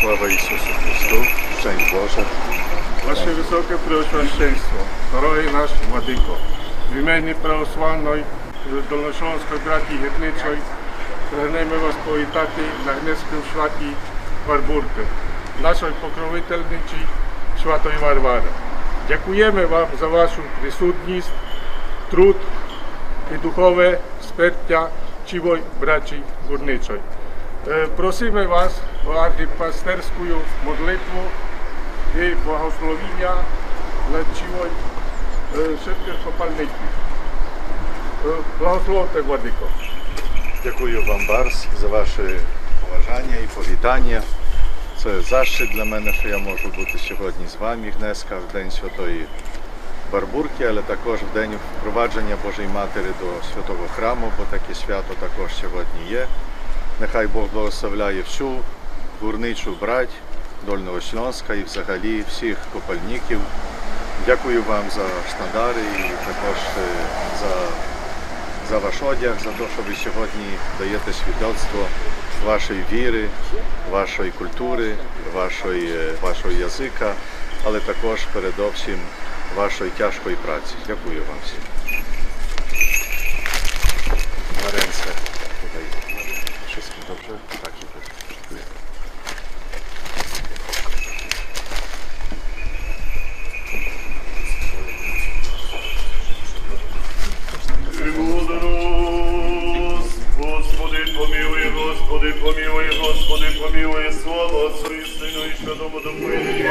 Слава Ісусу Христу, Szczęść Boże. Ваше високе преосвященство, дорогий наш Владико, в імені православної Долношлонської братії Гетничої прагнемо вас повітати на Гнецькому святі Варбурки, нашої покровительниці Святої Варвари. Дякуємо вам за вашу присутність, труд і духове спертя чивої браті Гórniczej. Prosimy Was o arcypasterską modlitwę i błogosławienia dla ciłoj wszystkich kopalników. Błogosławte, Władyko. Дякую вам, Барс, за ваше поважання і повітання. Це зашит для мене, що я можу бути сьогодні з вами, Гнеска, в День Святої Барбурки, але також в День впровадження Божої Матері до Святого Храму, бо таке свято також сьогодні є. Нехай Бог благословляє всю гурничу брать Дольного Шльонська і взагалі всіх копальників. Дякую вам за штандари і також за ваш одяг, за те, що ви сьогодні даєте свідоцтво вашої віри, вашої культури, вашого язика, але також передовсім вашої тяжкої праці. Дякую вам всім. Маренце, wszystkim dobrze? Tak, dziękuję. Господи, помилуй, Господи, помилуй, Господи, помилуй, слава Отцу і Сину і Святому Духу, і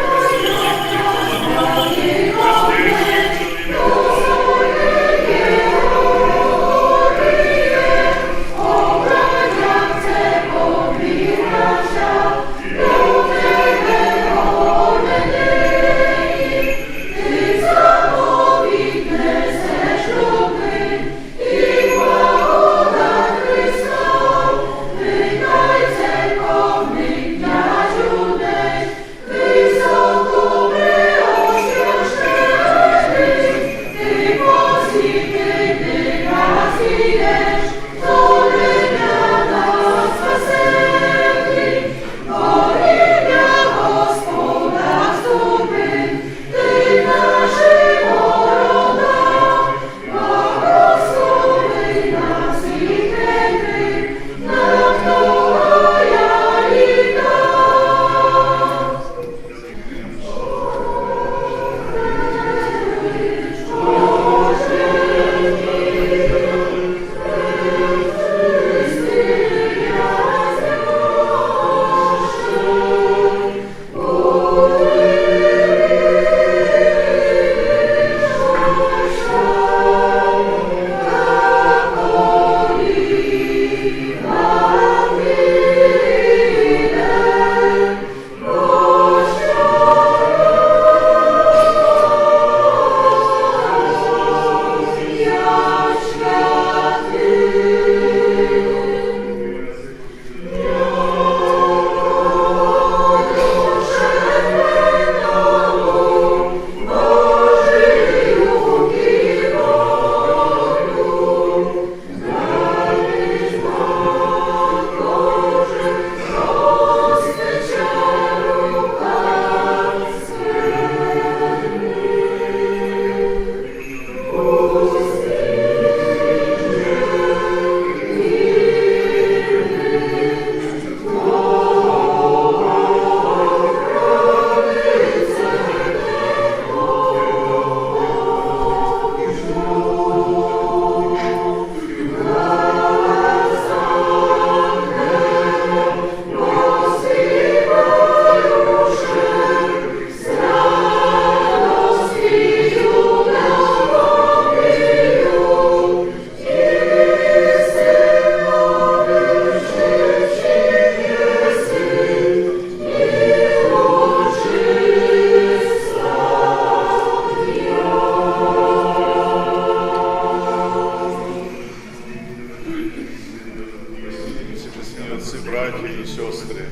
і сестри.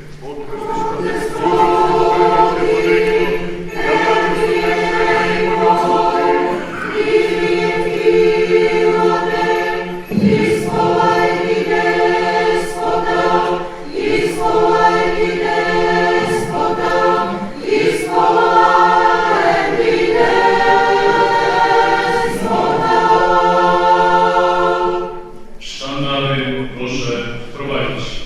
Sztandary proszę prowadzić.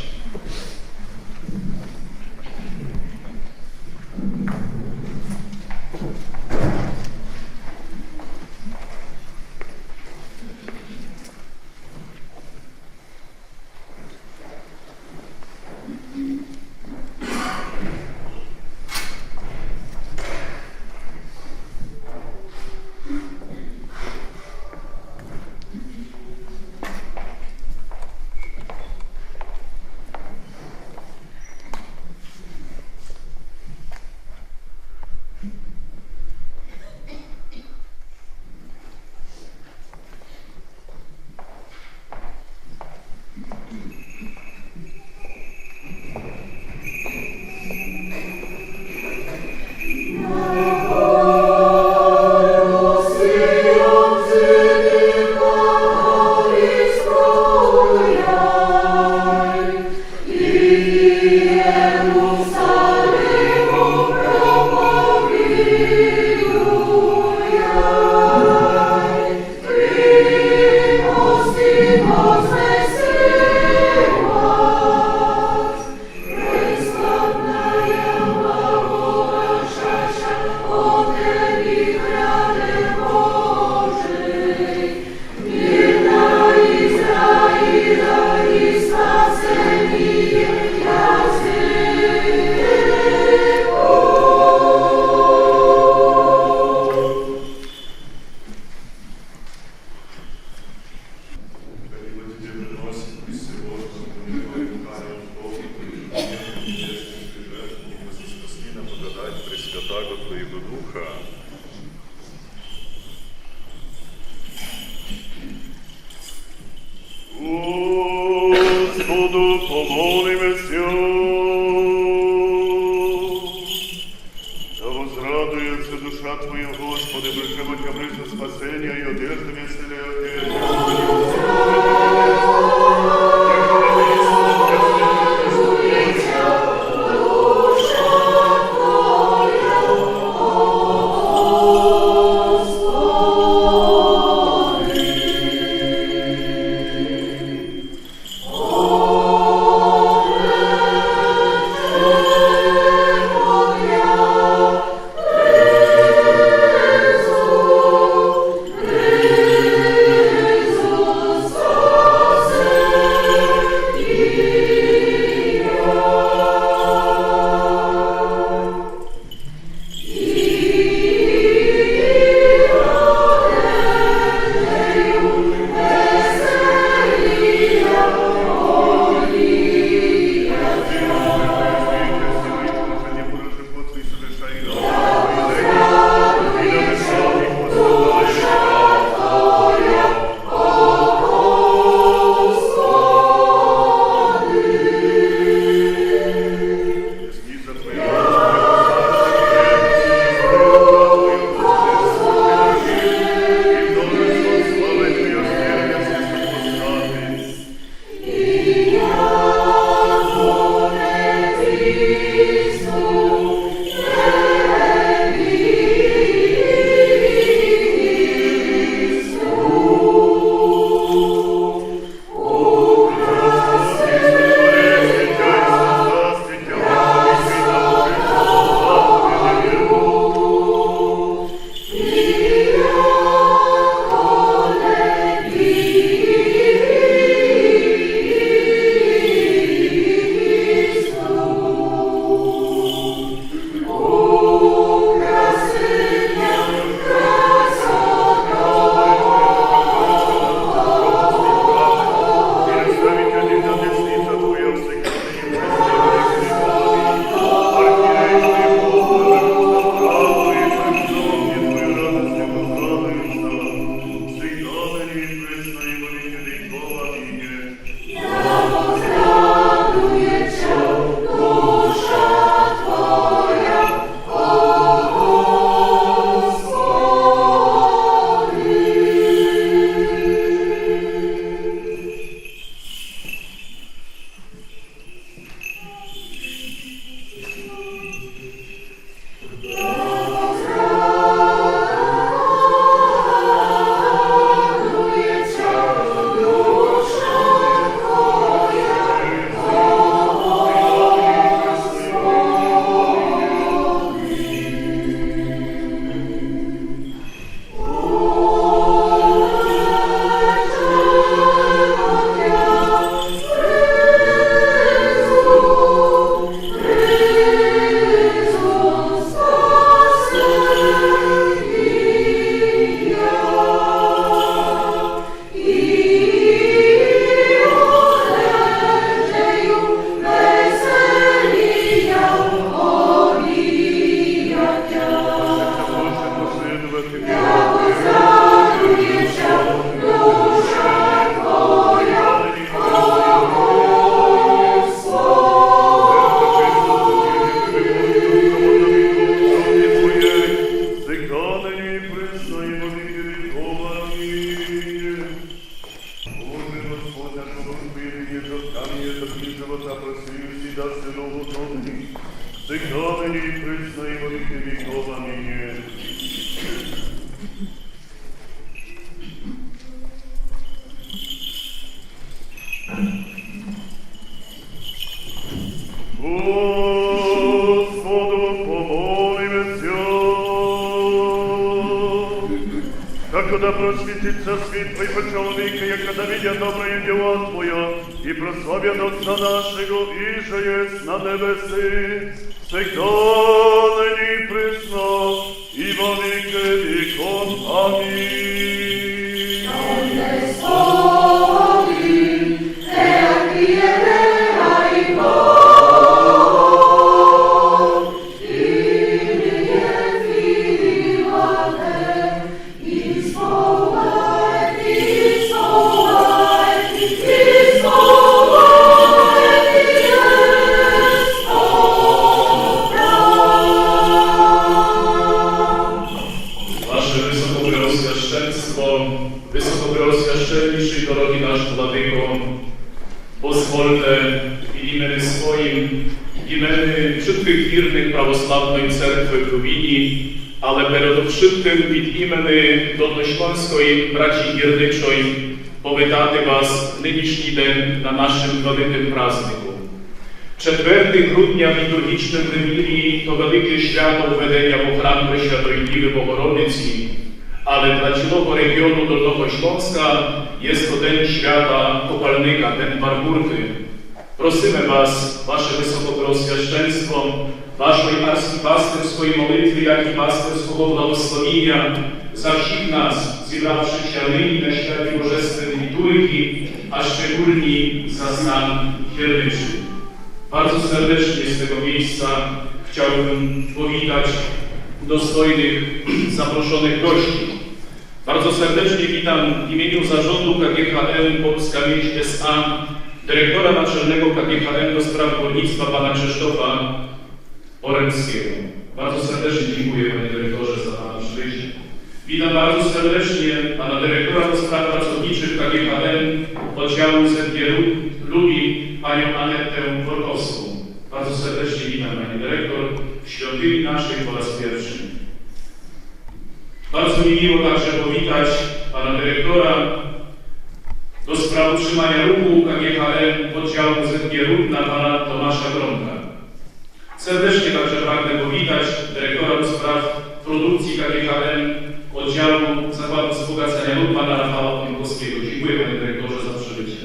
Пресвятаго Твоего Духа. Господу помолимся. Да возрадуется душа Твоя, Господи, причем Тя ближе спасения и одежды веселя. potomnych, tych nomen i prysno i wo wieki wieków. Amen. Господу помолимся. Како да просветится свет Твой по человека, яко да видя доброе дело Твое, и прославят Отца нашего, и же есть на небеси, всегда ныне и присно, и во веки веков. Аминь. Wysokopreoswiaszczenniejszy drogi nasz Władyko, pozwólcie w imieniu swoim, w imieniu wszystkich wiernych prawosławnej cerkwi w Lubinie, ale przede wszystkim w imieniu Dolnośląskiej braci wierniczej powitać Was w nynішній dzień na naszym wielkim prazniku. 4 grudnia w liturgicznym wymierze to wielkie święto wwedenia w hram Preszczętej Diewy Bogorodicy, ale dla całego regionu Dolnego Śląska jest to dzień święta kopalnika, dzień Barburki. Prosimy Was, Wasze Wysokopreoswieszczeństwo, Waszej arcypasterskiej modlitwy, jak i pasterskiego błogosławienia za wszystkich nas, zjebawszych się nyni na świecie bożestwej liturgii, a szczególnie za stan wierniczy. Bardzo serdecznie z tego miejsca chciałbym powitać dostojnych, zaproszonych gości. Bardzo serdecznie witam w imieniu zarządu KGHM Polska Wieś S.A. dyrektora naczelnego KGHM do spraw górnictwa pana Krzysztofa Oremskiego. Bardzo serdecznie dziękuję, panie dyrektorze, za pana przybycie. Witam bardzo serdecznie pana dyrektora do spraw pracowniczych KGHM oddziału ZG Lubi, panią Anetę Workowską. Bardzo serdecznie witam, pani dyrektor, w świątyni naszej po raz pierwszy. Bardzo mi miło także powitać pana dyrektora do spraw utrzymania ruchu KGHM oddziału ZG Rudna, pana Tomasza Gromka. Serdecznie także pragnę powitać dyrektora do spraw produkcji KGHM oddziału Zakładu Wzbogacania Lub, pana Rafała Pionkowskiego. Dziękuję, panie dyrektorze, za przybycie.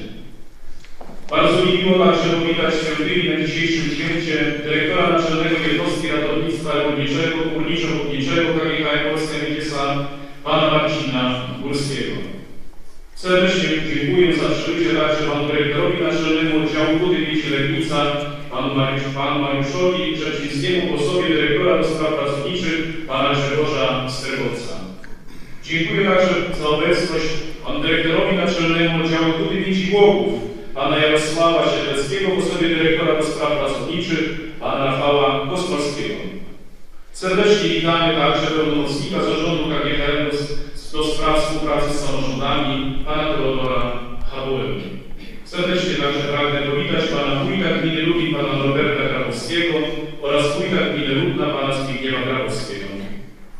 Bardzo mi miło także powitać w świątyni na dzisiejszym święcie dyrektora naczelnego jednostki ratownictwa górniczo-hutniczego KGHM Polska Wieś S.A. pana Marcina Górskiego. Serdecznie dziękuję za przybycie także panu dyrektorowi naczelnemu oddziału Budy Legnica, panu Mariuszowi Rzeczyńskiemu, posłowi dyrektora do spraw pracowniczych, pana Grzegorza Stergowca. Dziękuję także za obecność panu dyrektorowi naczelnemu oddziału Budy Głogów, pana Jarosława Siedleckiego, posłowie dyrektora do spraw pracowniczych, pana Rafała Gospolskiego. Serdecznie witamy także pełnomocnika zarządu KGHM do spraw współpracy z samorządami, pana Teodora Habuły. Serdecznie także pragnę powitać pana wójta gminy Lubin, pana Roberta Grabowskiego oraz wójta gminy Rudna, pana Zbigniewa Grabowskiego.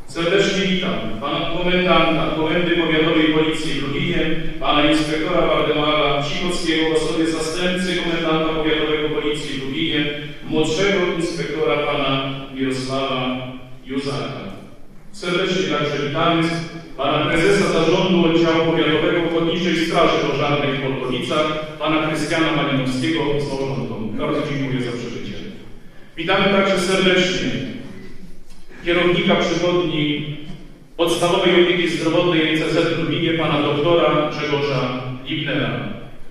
Serdecznie witam pana komendanta Komendy Powiatowej Policji w Lubinie, pana inspektora Waldemara Cichockiego w osobie zastępcy komendanta Powiatowego Policji w Lubinie, młodszego inspektora pana Mirosława Józaka. Serdecznie także witamy pana prezesa zarządu oddziału powiatowego Ochotniczej Straży Pożarnej w Polkowicach, pana Krystiana Malinowskiego z małżonką. Bardzo dziękuję za przybycie. Witamy także serdecznie kierownika przychodni podstawowej opieki zdrowotnej NCZ w Lubinie, pana doktora Grzegorza Lipnera.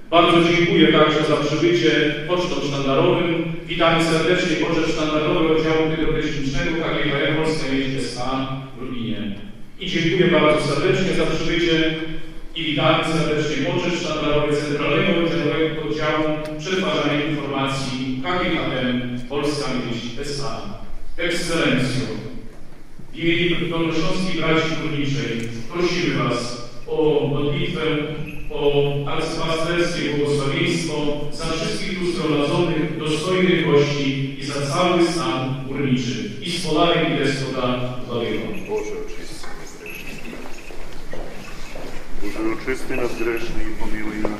Bardzo dziękuję także za przybycie pocztą sztandarowym. Witamy serdecznie poczet sztandarowy oddziału hydrotechnicznego KGHM Polska Wieś S.A. w Lubinie. I dziękuję bardzo serdecznie za przybycie i witamy serdecznie poczet sztandarowy Centralnego Oddziału Przetwarzania Informacji KGHM Polska Wieś S.A. Ekscelencjo, w imieniu Dolnośląskiej Braci Górniczej prosimy Was o modlitwę o arcypasterstwie błogosławieństwo za wszystkich tu zgromadzonych, dostojnych gości i za cały stan górniczy. I z Polarem i despota chwalego. Boże oczysty nas grzeszny. Boże oczysty nas grzeszny i pomiłuj nas.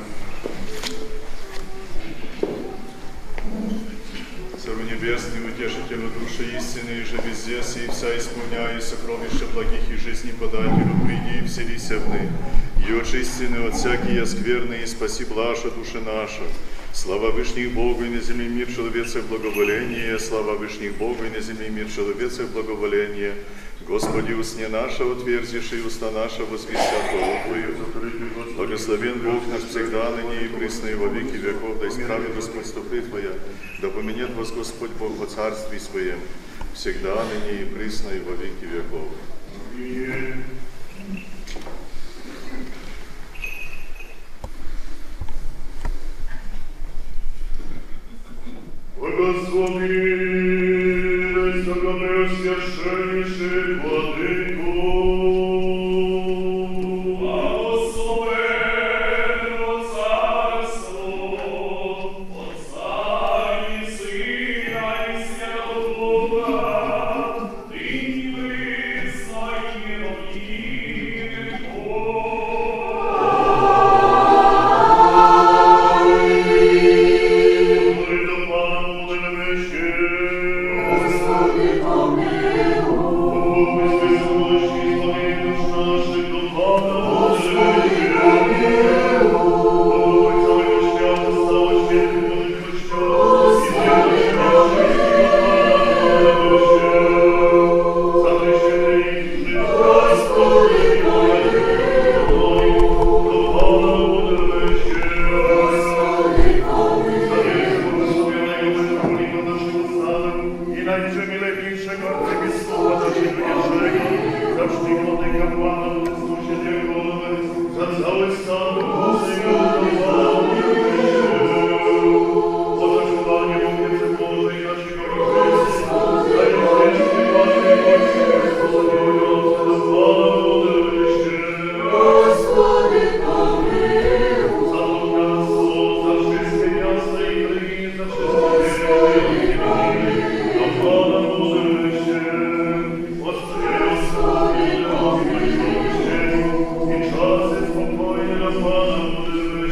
Царю Небесный, Утешителю души истины, и живи здесь, и вся исполняя сокровища благих и жизни подателю, приди и вселися в ны, и очистины от всякие скверны, и спаси блажа души наша. Слава Вышних Богу, и на земле мир человеца в благоволение, слава Вышних Богу, и на земле мир человеца в благоволение. Господи, усне наша, утвердишь, и уста наша возвестят хвалу Твою. Благословен Бог наш всегда, ныне и присно, и во веки веков, да исправит Господь стопы Твоя, да поменет вас Господь Бог во Царстве Своем, всегда, ныне и присно, и во веки веков. Благослови высокопреосвященнейший Владыку. Благословенно царство, Отца и Сына и Святого Духа, ныне присно и во веки Спокойно, Пане,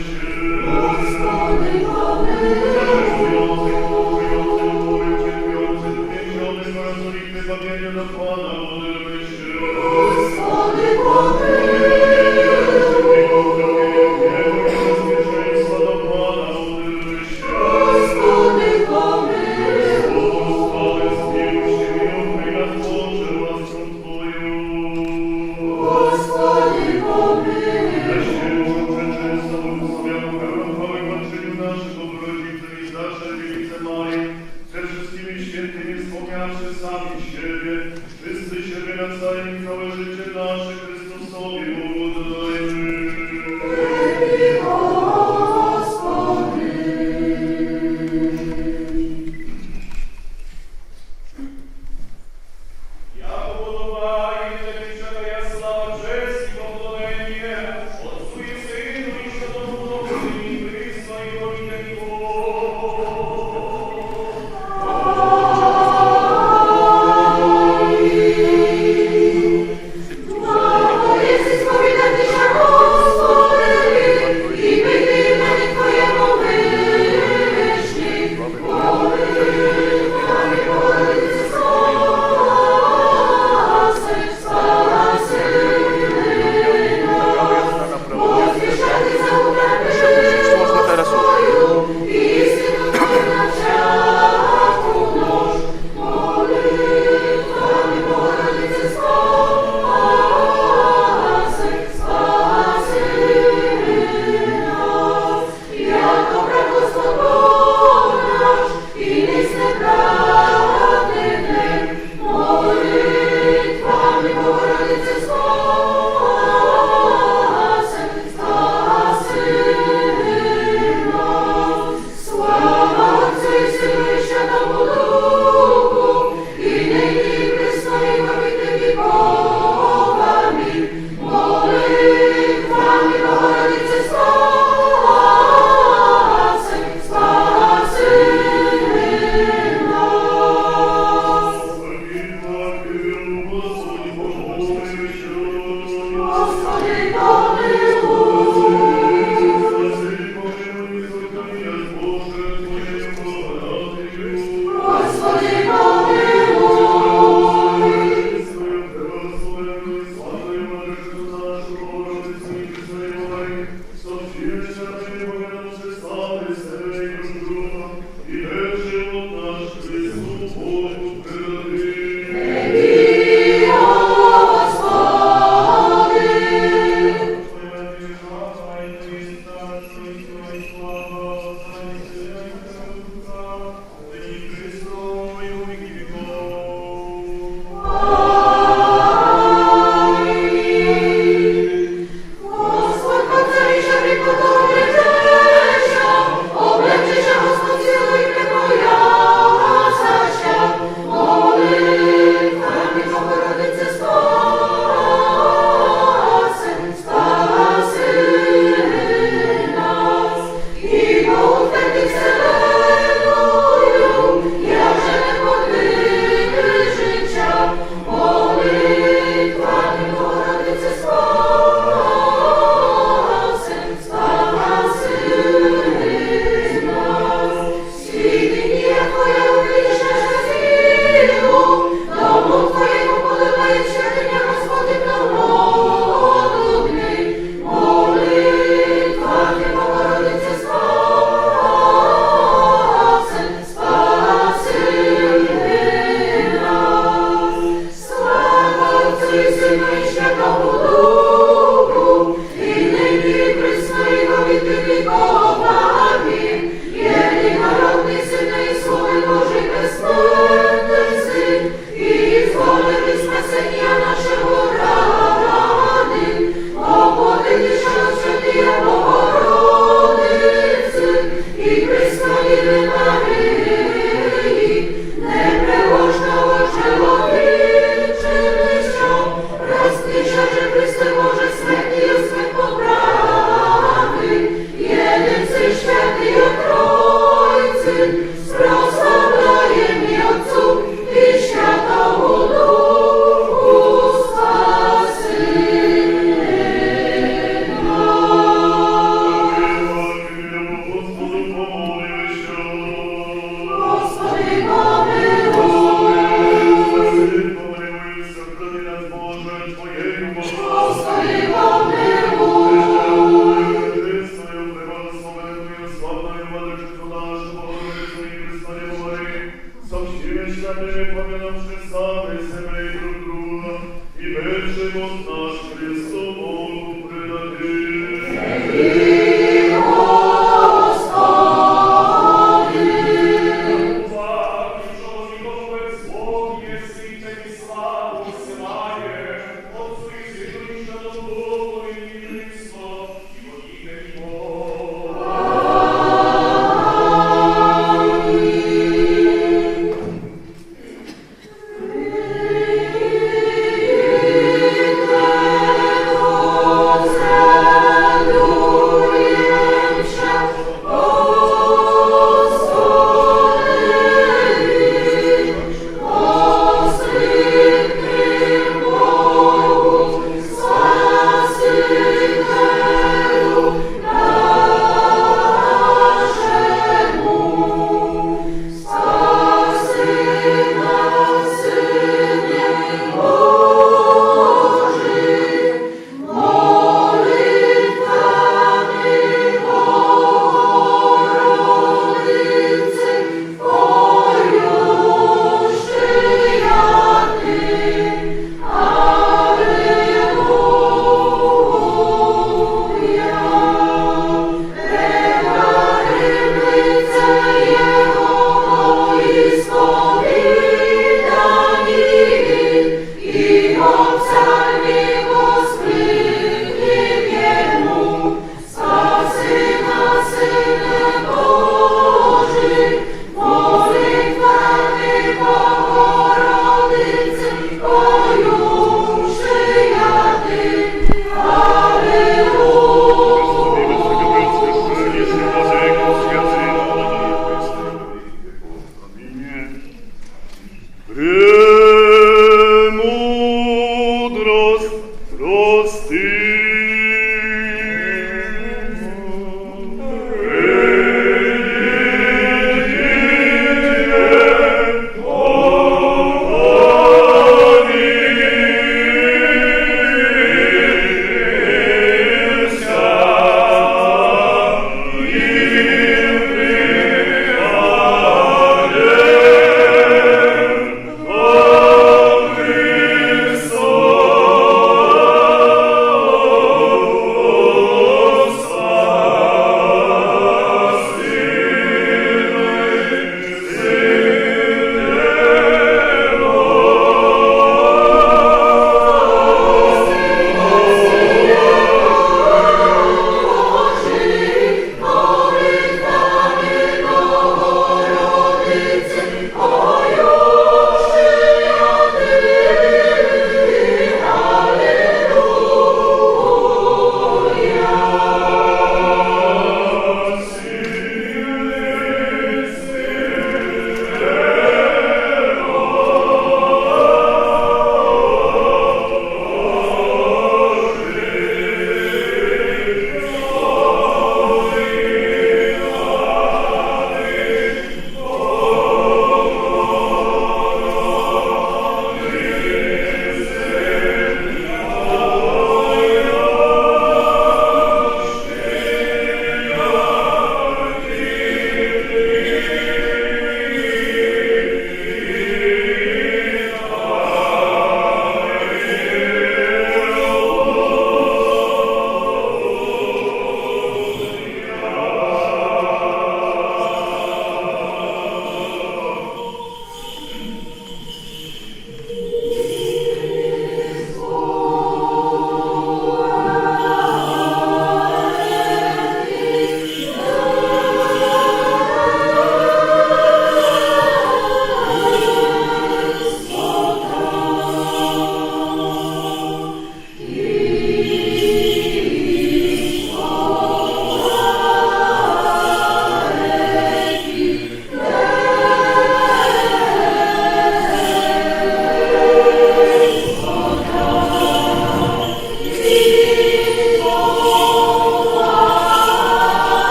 и святыми помянувши сами себя и друг друга, и вечным от наш Христу Богу предадим.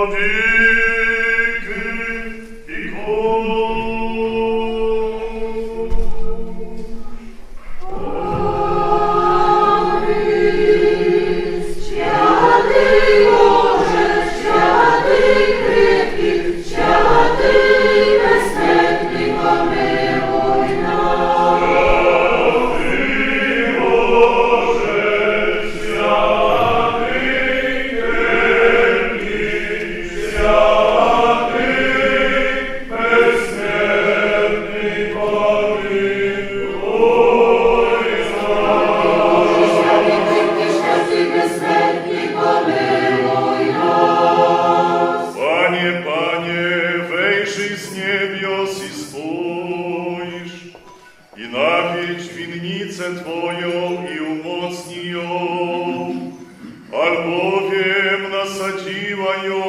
владыки и Panie, wejrzyj z niebios i spójrz, i nawiedź winnicę Twoją i umocnij ją, albowiem nasadziła ją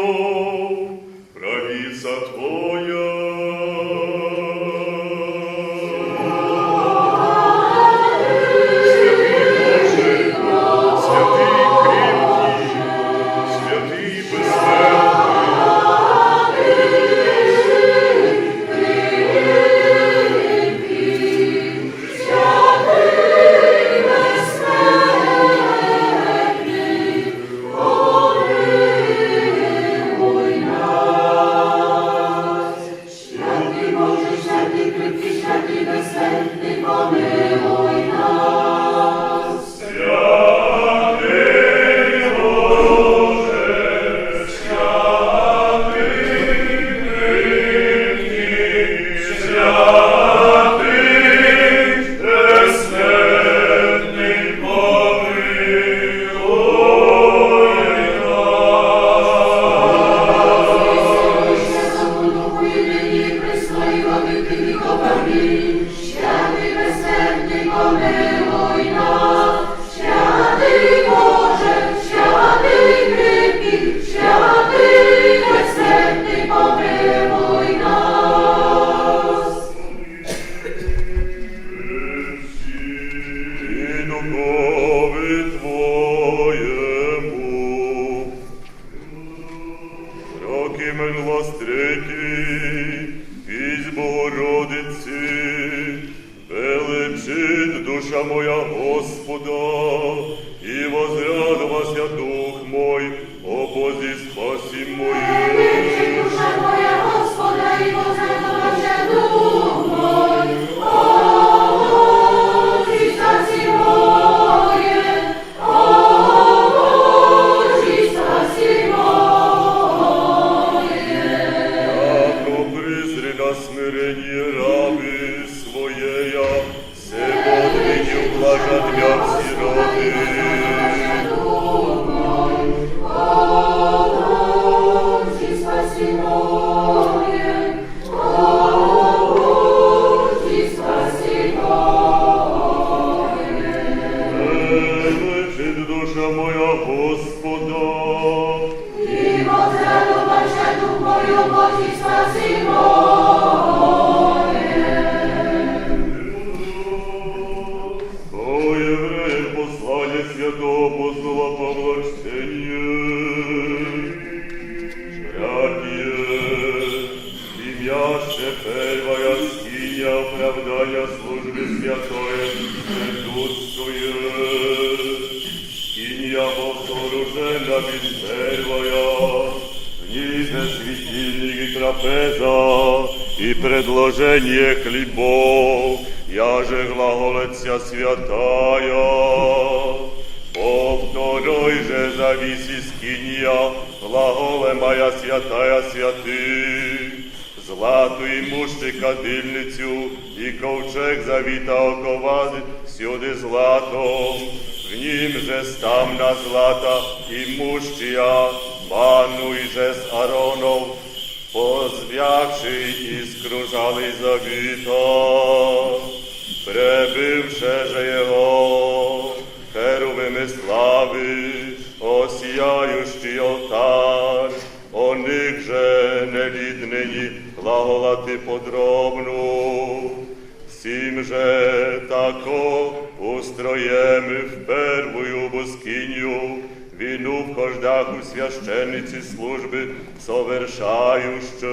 prawica Twoja. Душа моя Господа, и возрадовался дух мой, о Бозе спаси моей. Душа моя Господа, и возрадовался дух мой, о Бозе спаси моей, о Бозе спаси моей. Яко презрена смирение раби своея, подвинью блажат мя сироты. Лежит душа моя Господа, и возрадовался дух мой, о Бозе спаси святого апостола Павла чтение. Шрякие, имяще первая скиня оправдания службы святое предутствует. Скиня вооружена без первая, в ней светильник и трапеза, и предложение хлебов, яже глаголеция святая. По второй же зависи скиния, глаголе моя святая святых, злату имущи кадильницю, и ковчег завита оковази всюди златом, в ним же стамна злата имущия, ману и же с Аронов, позвявши искру жали завита, пребивше же его, херувими слави, осияющий алтарь, о них же не віднині глаголати подробно. Всім же тако устроєм в первую боскиню, єдину вхождах у священниці служби совершающе.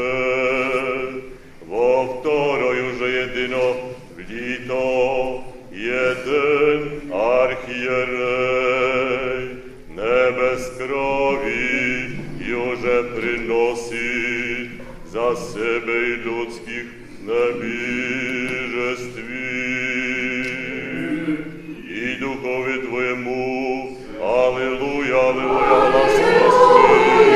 Во второю же єдино вліто єдин архієрей, не без крові юже приносить за себе і людських небіжестві. І духові Твоєму, алілуя, алілуя, Господи.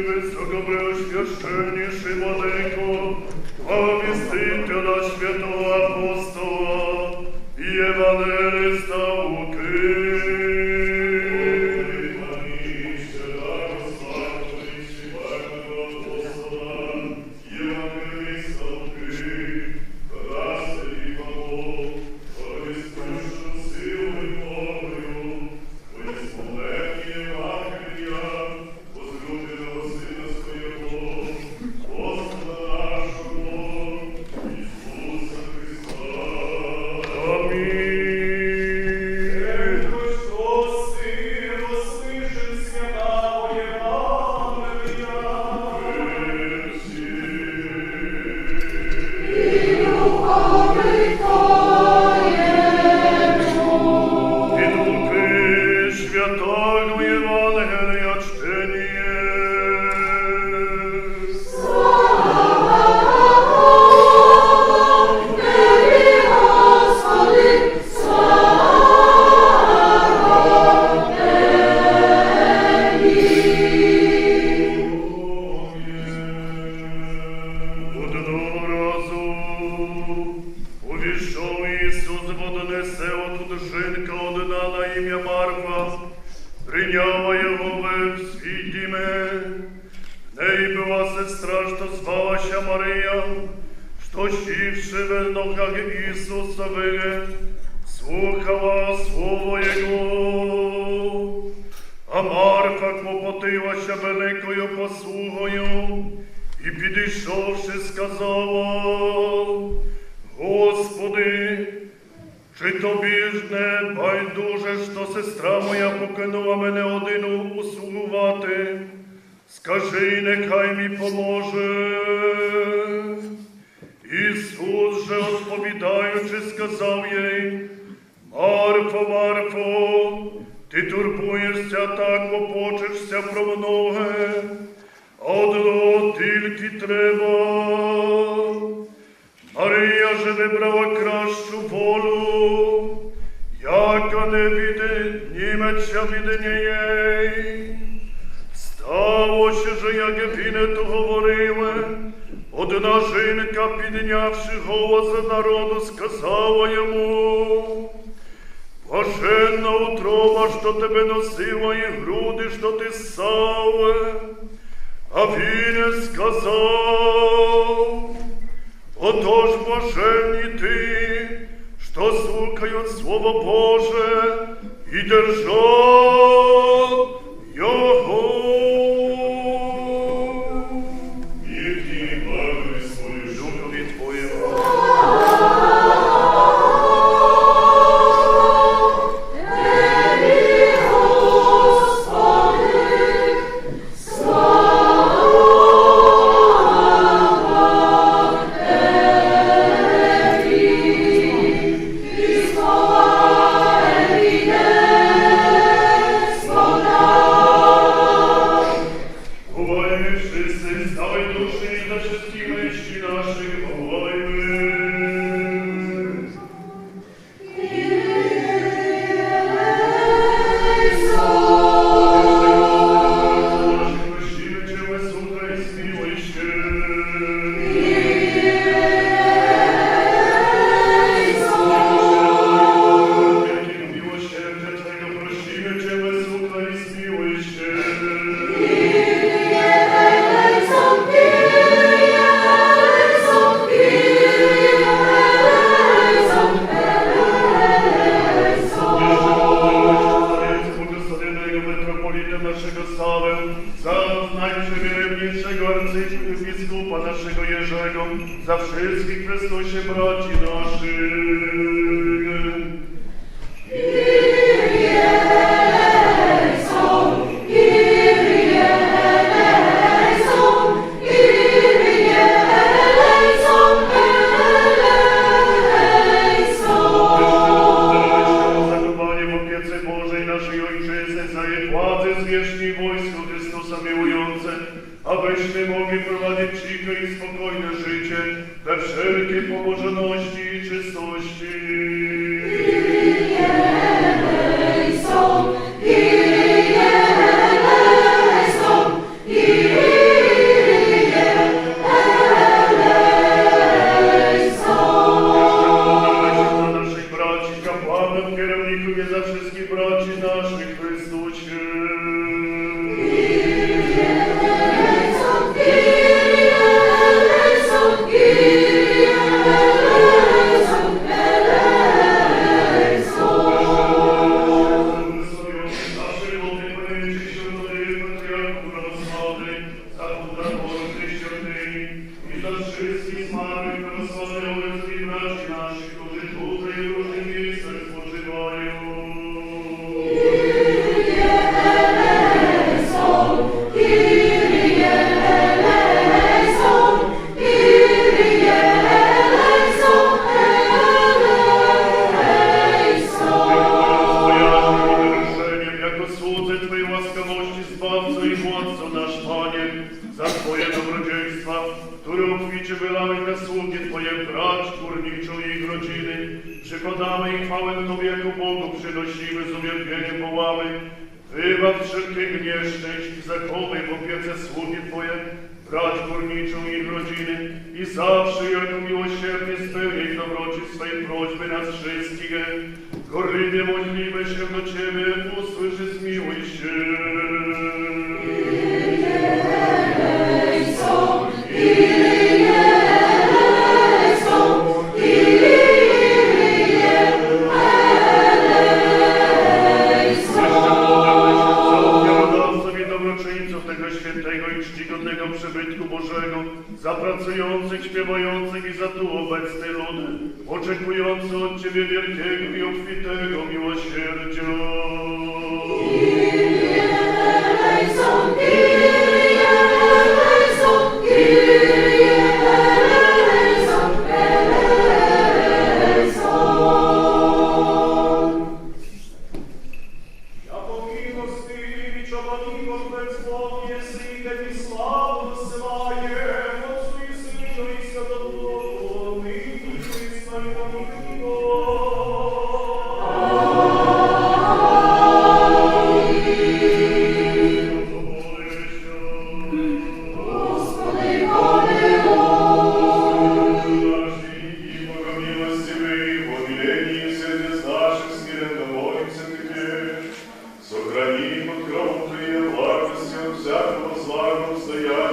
Високопреосвященнейший владыко, благовестителя святого апостола и евангелиста Луки. Святого Евангелия чтение. Одного разу увійшов Ісус, водонесе отут жінка одна на ім'я Марфа, прийняла його в свій діме. В неї була сестра, що звалася Марія, що сівши в ногах Ісусових, слухала слово Його. А Марфа клопотилася великою послугою і, підійшовши, сказала: Господи, чи тобі ж не байдуже, що сестра моя покинула мене одину услугувати? Скажи, нехай мені поможе. Ісус же, відповідаючи, сказав їй: Марфо, Марфо, ти турбуєшся та клопочешся про многе, одного тільки треба. Марія же вибрала кращу волю, яка не відніметься від неї. Сталося же, як він то говорили, одна жінка, піднявши голос за народу, сказала йому: Блаженна утроба, що тебе носила, і груди, що ти ссав. А він сказав: Отож блаженні ти, що слухають Слово Боже і держать його. І ти благи свою духові Твоєму. Слава Jarosławę, za najprzewielebniejszego arcybiskupa naszego Jerzego, za wszystkich w Chrystusie braci naszych. Zachowanie w opiece Bożej naszej Ojczyzny, za jej władzę zwierzchni wojsko Chrystusa miłujące, abyśmy mogli prowadzić ciche i spokojne życie we wszelkiej pobożności i czystości. Kierowników i za wszystkich braci naszych w Chrystusie. I za wszystkich zmarłych prawosławnych i braci naszych, którzy tutaj w różnych miejscach spoczywają. Jako słudzy Twojej łaskawości, Zbawco i Władco nasz Panie, za Twoje dobrodziejstwa, które obficie wylałeś na sługi Twoje brać, górniczą i ich rodziny, przykładamy i chwałę Tobie jako Bogu przynosimy, z uwielbieniem wołamy. Wybaw wszelkiego nieszczęść i zachowaj w opiece sługi Twoje, brać górniczą i ich rodziny i zawsze jako miłosiernie spełnij w dobroci swej prośby nas wszystkich. Gorliwie modlimy się do Ciebie, usłyszy, zmiłuj się. Tego świętego i czcigodnego przybytku Bożego, za pracujących, śpiewających i za tu obecny lud, oczekujący od Ciebie wielkiego i obfitego miłosierdzia. Сохрани под кровом Твоей властью всякого зла, стоя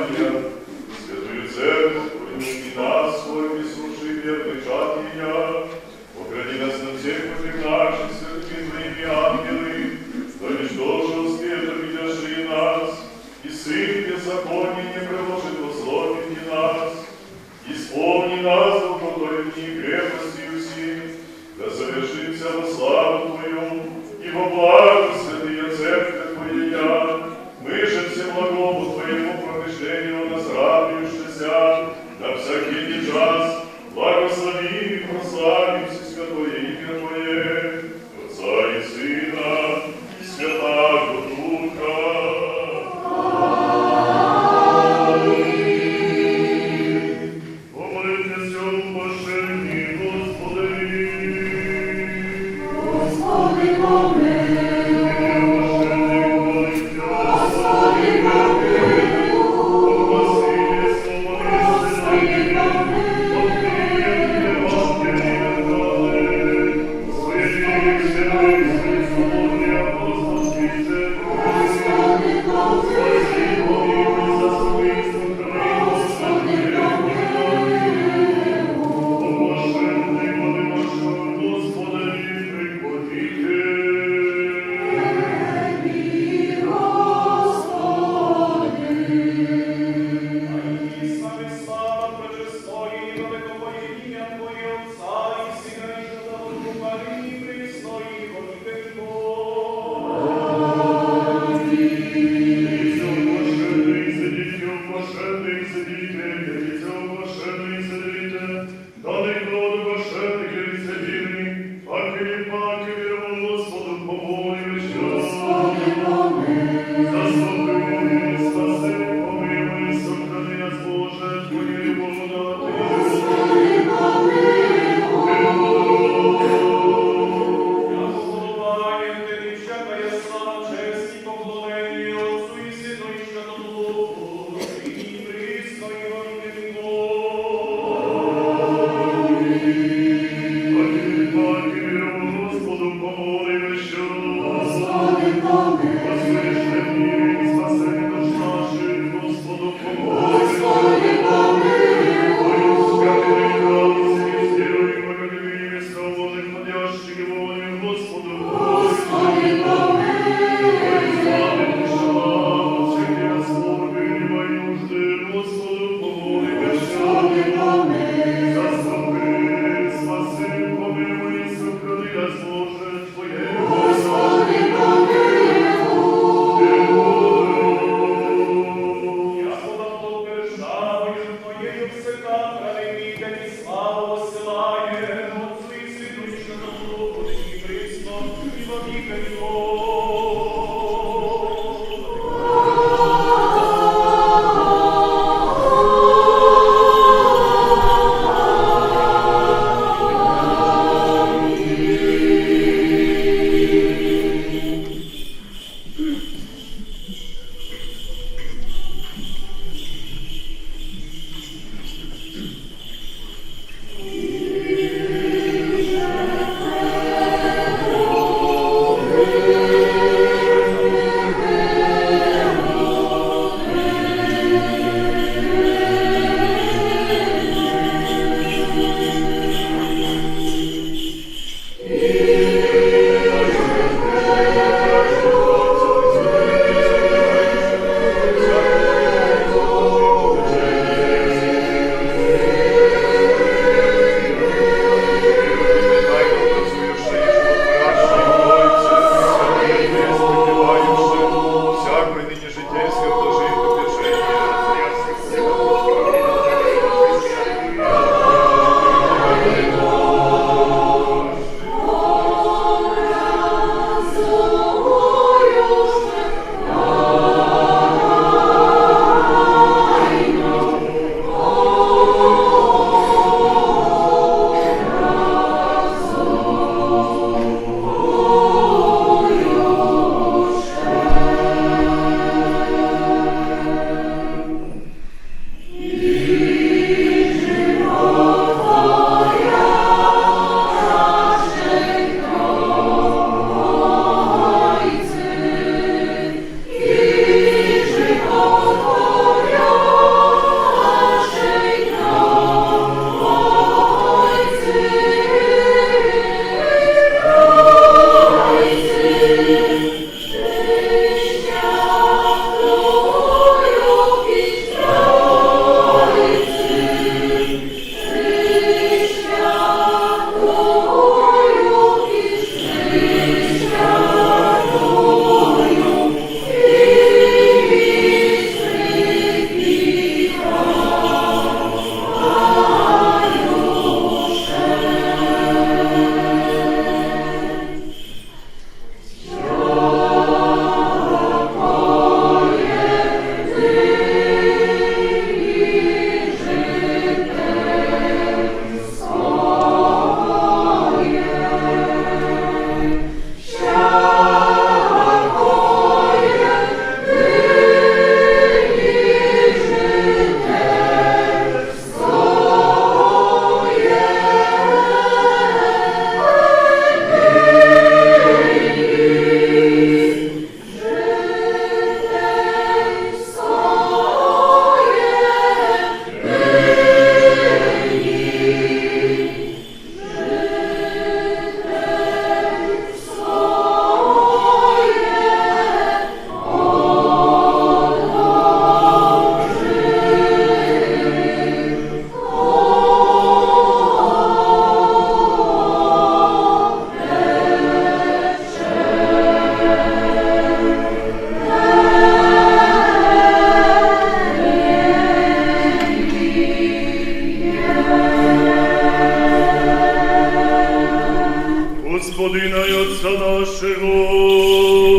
Господина и Отца нашего,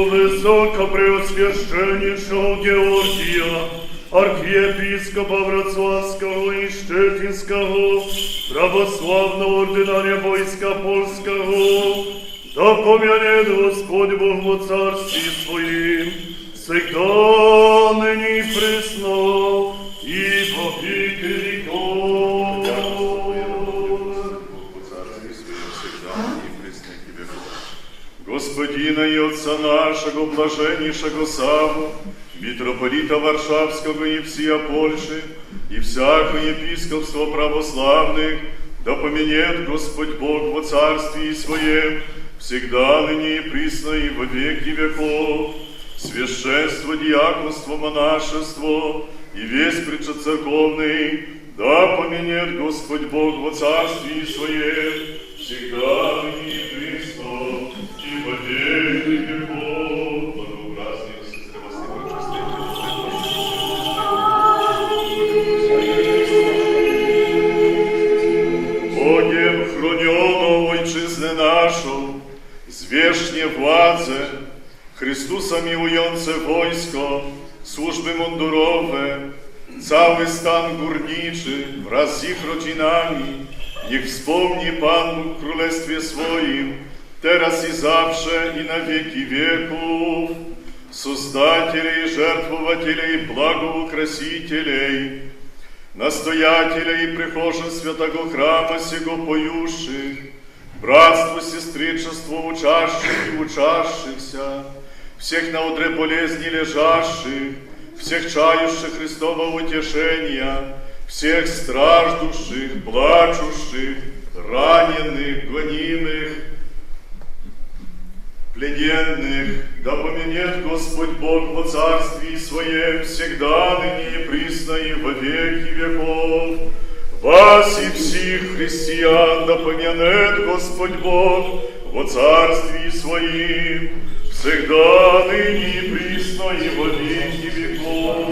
высокопреосвященнейшего Георгия, архиепископа Вроцлавского и Штетинского, православного ординария войска польского, да помянет Господь Бог во царстве своим, всегда, ныне и пресно, и во веки веков. Господин Сына и Отца нашего, блаженнейшего Савву, митрополита Варшавского и всея Польши, и всякое епископство православных, да поменет Господь Бог во Царствии Своем, всегда, ныне и присно, и во веки веков. Священство, диаконство, монашество и весь пречецерковный, да поменет Господь Бог во Царствии Своем, всегда, ныне и присно, и во веки веков. Благообразные сестры, вас не Богiem chronioną Ojczyznę naszą, zwierzchnie władzę, Chrystusa miłujące wojsko, służby mundurowe, cały stan górniczy wraz z ich rodzinami, niech wspomni Pan Bóg w Królestwie swoim, teraz i zawsze i na wieki wieków, Создателей, жертвователей, благоукрасителей, настоятелей и прихожан святого храма сего поющих, братство, сестричество, учащих и учащихся, всех на одре болезни лежащих, всех чающих Христова утешения, всех страждущих, плачущих, раненых, гонимых, плененных, да поменет Господь Бог во Царствии Своем всегда, ныне и присно, и во веки веков. Вас и всех христиан да помянет Господь Бог во Царствии Своим, всегда, ныне и присно, и во веки веков.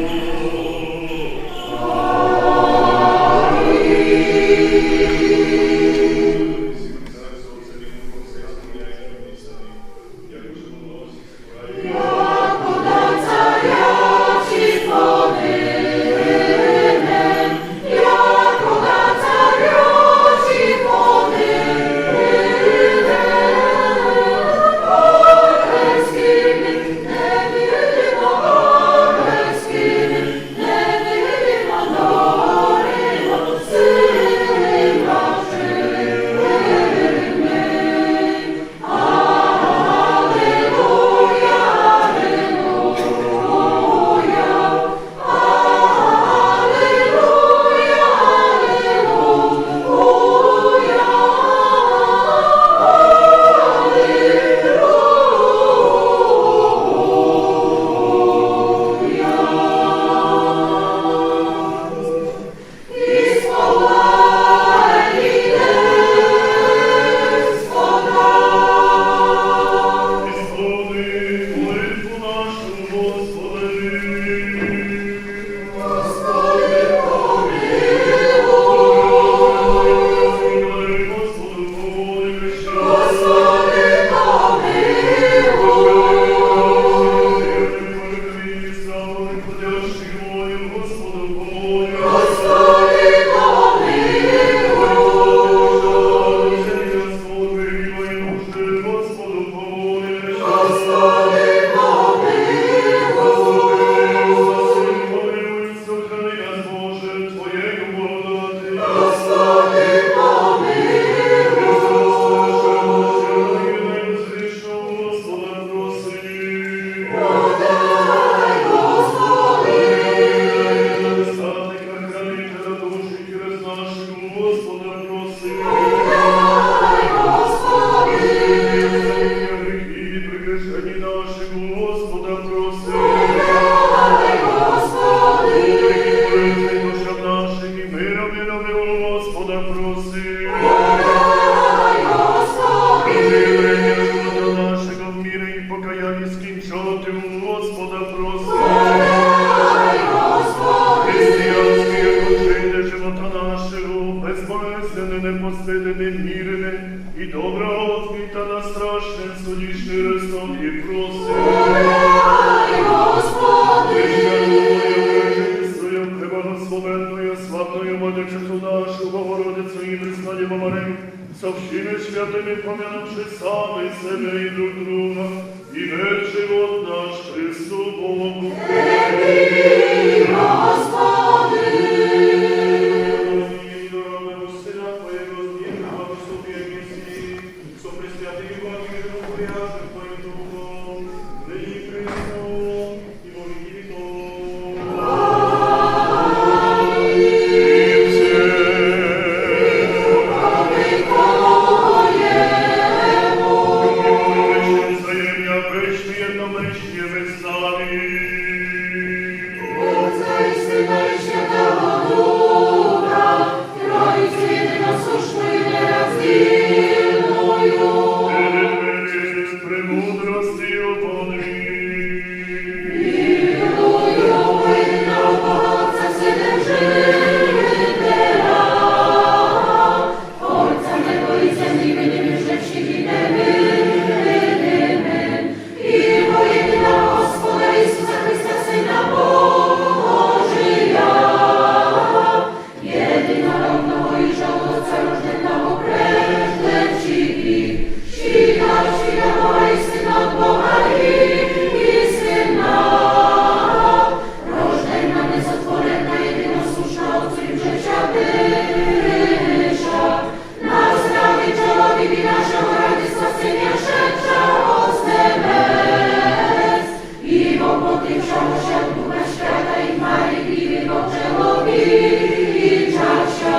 Твоим Духом, jednomyślnie wyznali. Ojca i Syna i Świętego Ducha, Trójcy jednosłuszną i nierazdzielną. Премудрости опори. Віруємо в єдиного Отця, Сина Жителя, Отця небо і землі, видимим, що всі невидимим, і во єдиного Господа Ісуса Христа, Сина Божия, єдинородного і жого Отця, рожденого прежде всіх, Щита Бога і Сина от Бога і Сина, рождена, несотворена, єдиносушна Отцю і вживча диша, на здраві чоловіки нашого раді спасення шедшого з небес, і воплотившогося в Духа Świata і Марії Діви почеловічався,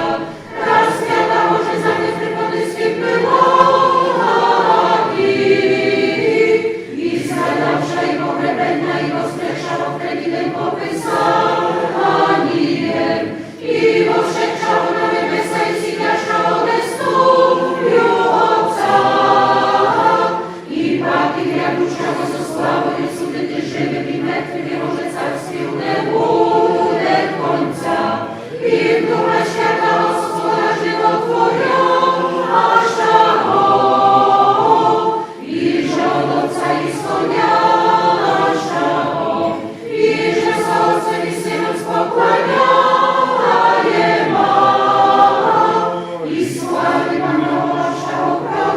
розп'ятого же за них преподиски було. I zgadawsza i pogrebena i wostrzesza określnym popisaniem i wostrzeszało na niebesa i zjadasza odestu Otca i paki wiadusza go ze sławą i sudyty żywym i mętwym i może carstwie nie bude końca i w Ducha Świata Gospoda żywotworia aż i że od Otca i skłaniasza i że z Ojcem i Synem spokłaniaje ma i sławy Panowasza o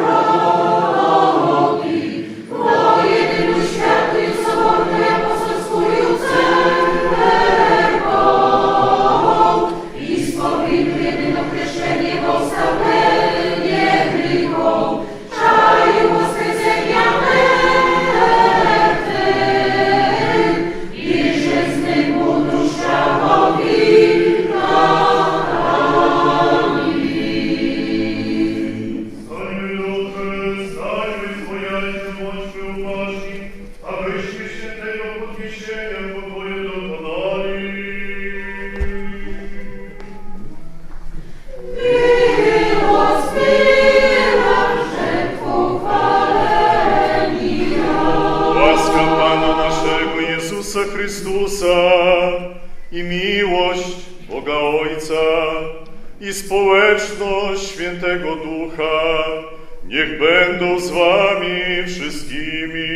proroki o jedynu światu i soborną i apostolską cerką i spowinu jedyno kreszczenie powstawienie grychą czaju woskresenia mętwych i że z nim uduszałowi Stańmy dobrze, stańmy zwojaźnie bądźmy uważni, abyśmy świętego podniesienia w pokoju dokonali. Miłość miła, że pochwalenia. Łaska Pana naszego Jezusa Chrystusa i miłość Boga Ojca i społeczność Świętego Ducha niech będą z wami wszystkimi.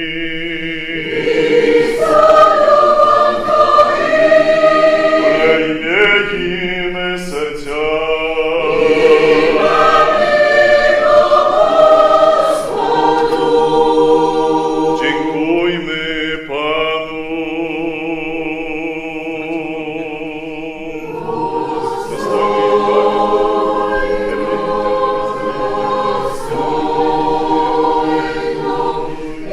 Miejmy serca. Dziękujmy Panu. I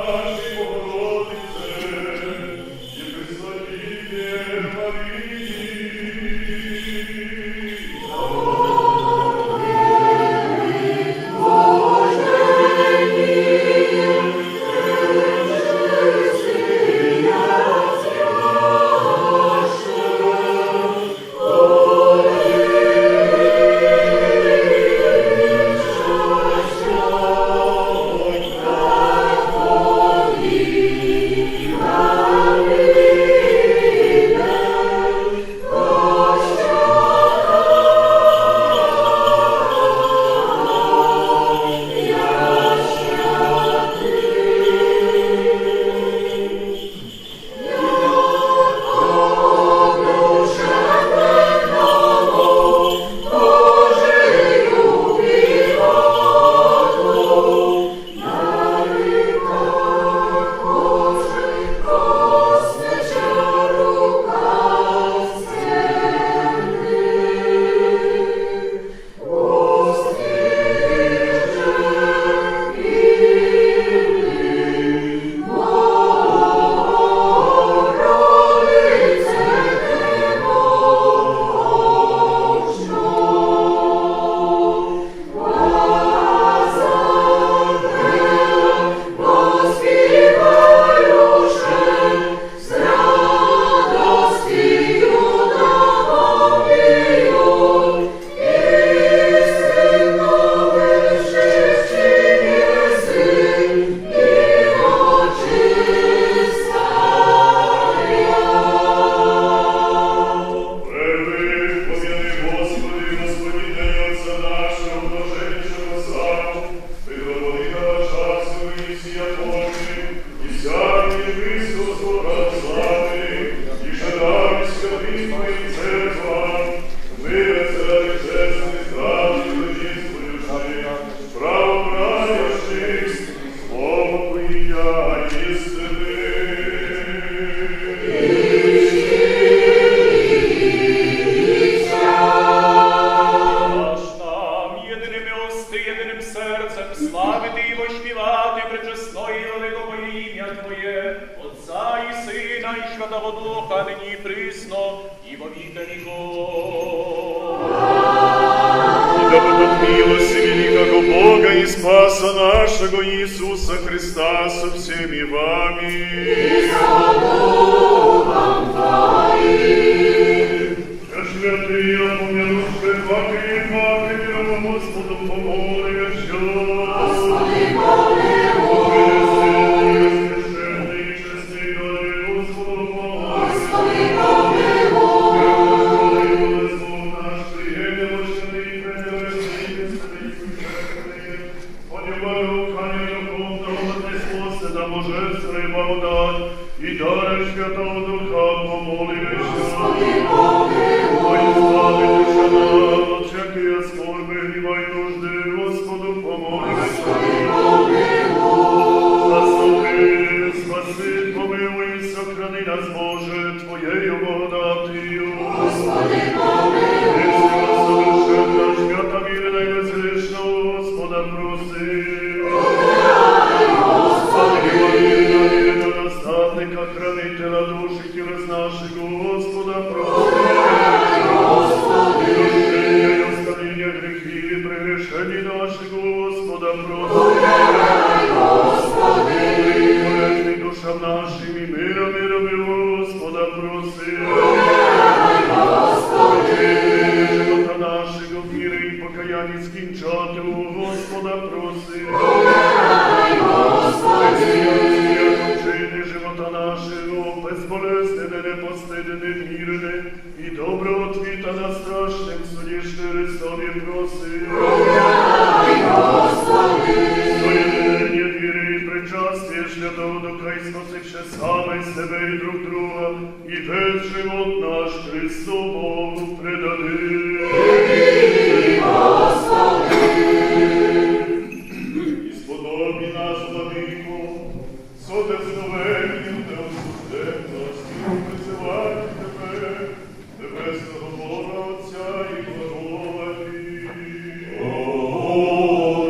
нашей Богородице, и Пресвятитель Марии.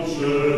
Отче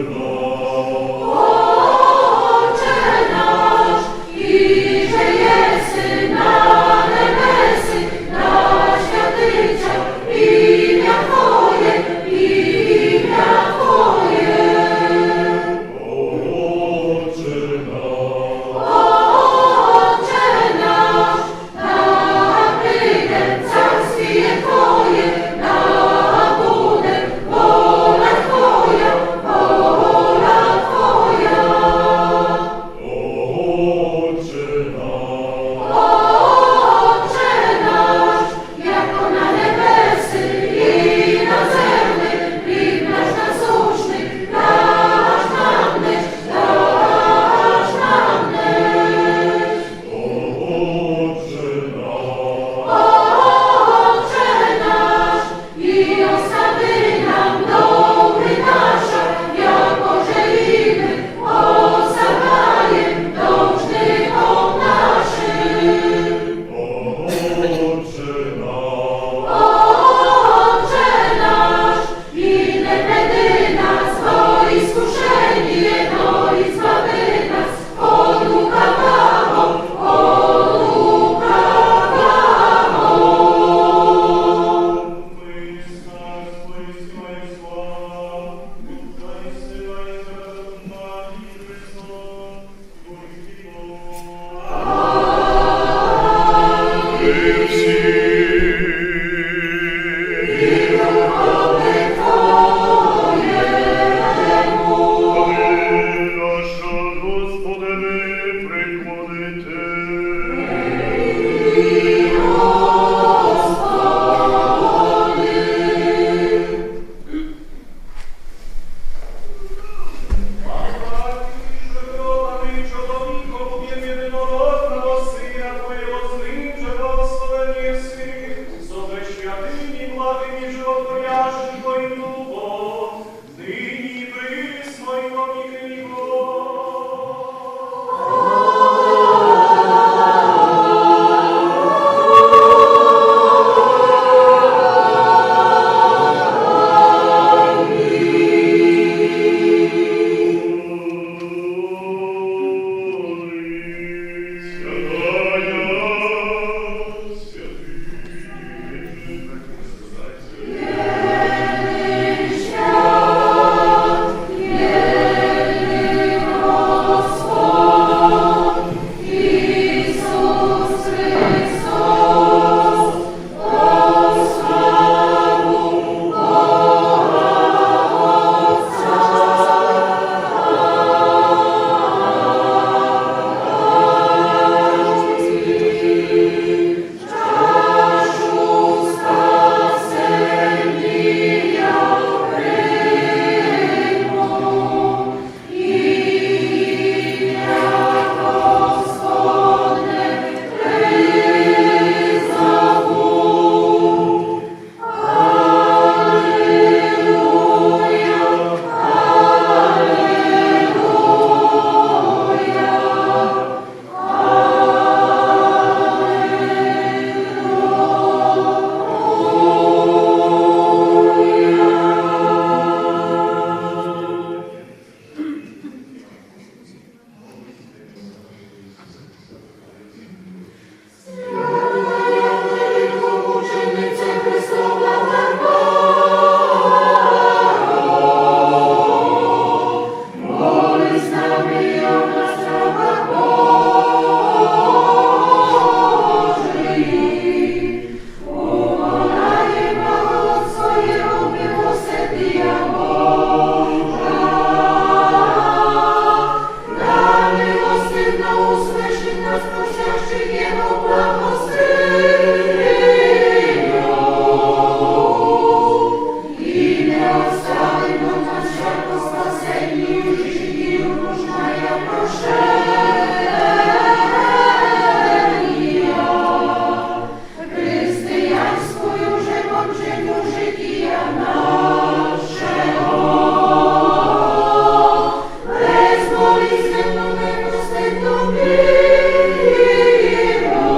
приходите.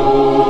Thank you.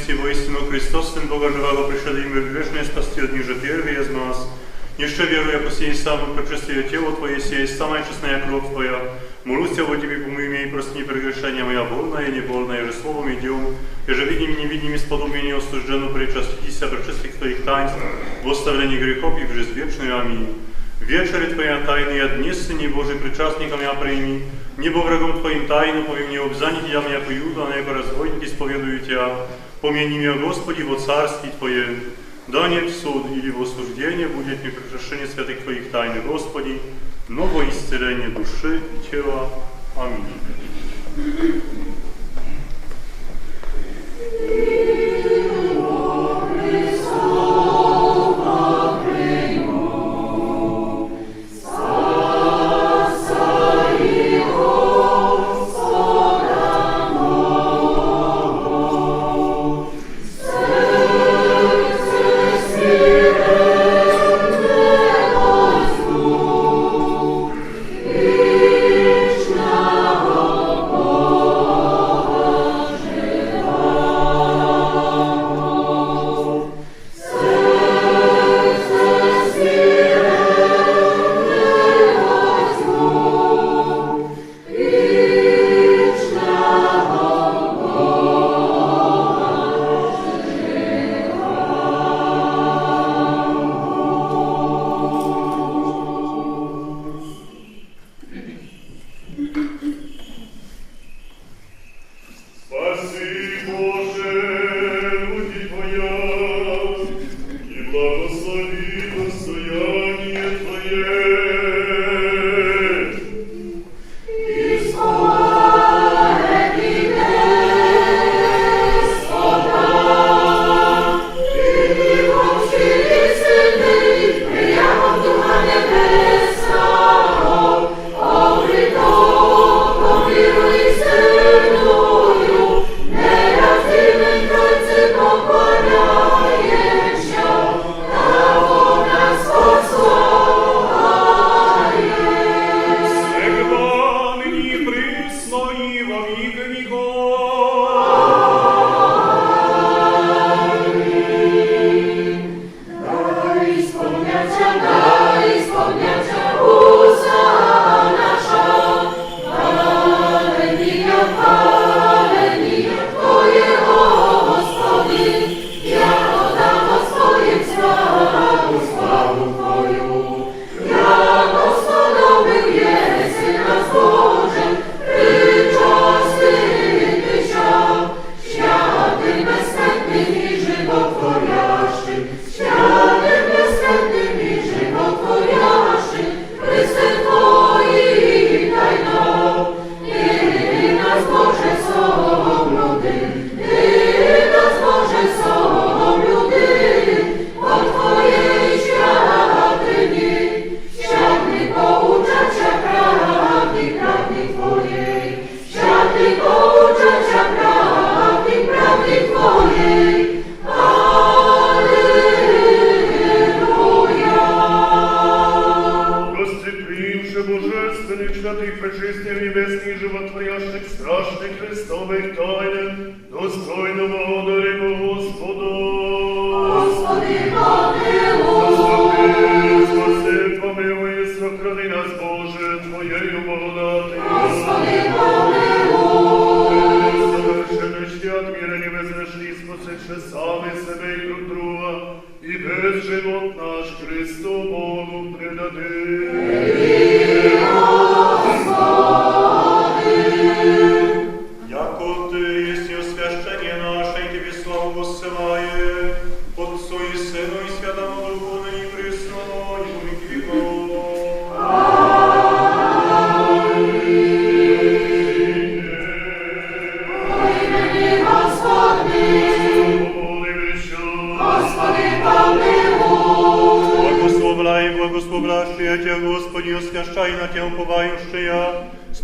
Jeśli woistину Христос, Сын Бога живого, пришедший в вечное спасти от ниже первый из нас, ниже веру, яко сей самое пречестие тело Твое, сей самая честная кровь Твоя, молюсь Тебя, Тебе, помоги мне и прости прегрешения моя вольная и невольная, же словом и делом, и же видим и невидим, исподобие осужденно причаститесь пречестных Твоих таинств, в оставлении грехов и в жизнь вечную. Аминь. Вечери Твоя тайны отнеси, не Божий причастником я прими, небо врагом Твоим тайну, повим мне обзанить, я меня поюду, а не по разбойники исповедую Тебя. Помяни меня, Господи, во царстве Твое, да не в суд или в осуждение будет мне прекращение святых Твоих тайн, Господи, но во исцеление души и тела. Аминь.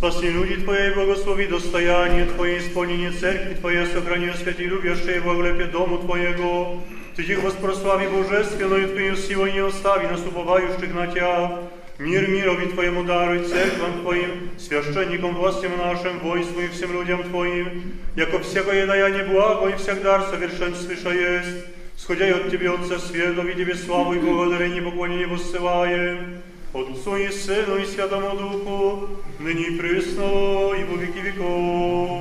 Спаси люди Твоей, благослови достояние Твое, исполнение церкви Твоей, сохрани святи любящие, благолепие дому Твоего. Ты их воспрослави божественную Твою силу, не остави нас уповающих на Тя. Мир мирови Твоему даруй, церквам Твоим, священникам, властям нашим, войству и всем людям Твоим, яко всякое даяние благо и всяк дар совершенствуша есть, сходя от Тебе, Отца Света, и Тебе славу и благодарение, поклонение воссылаем, Отцу и Сыну и Святому Духу, ныне и присно, и во веки веков.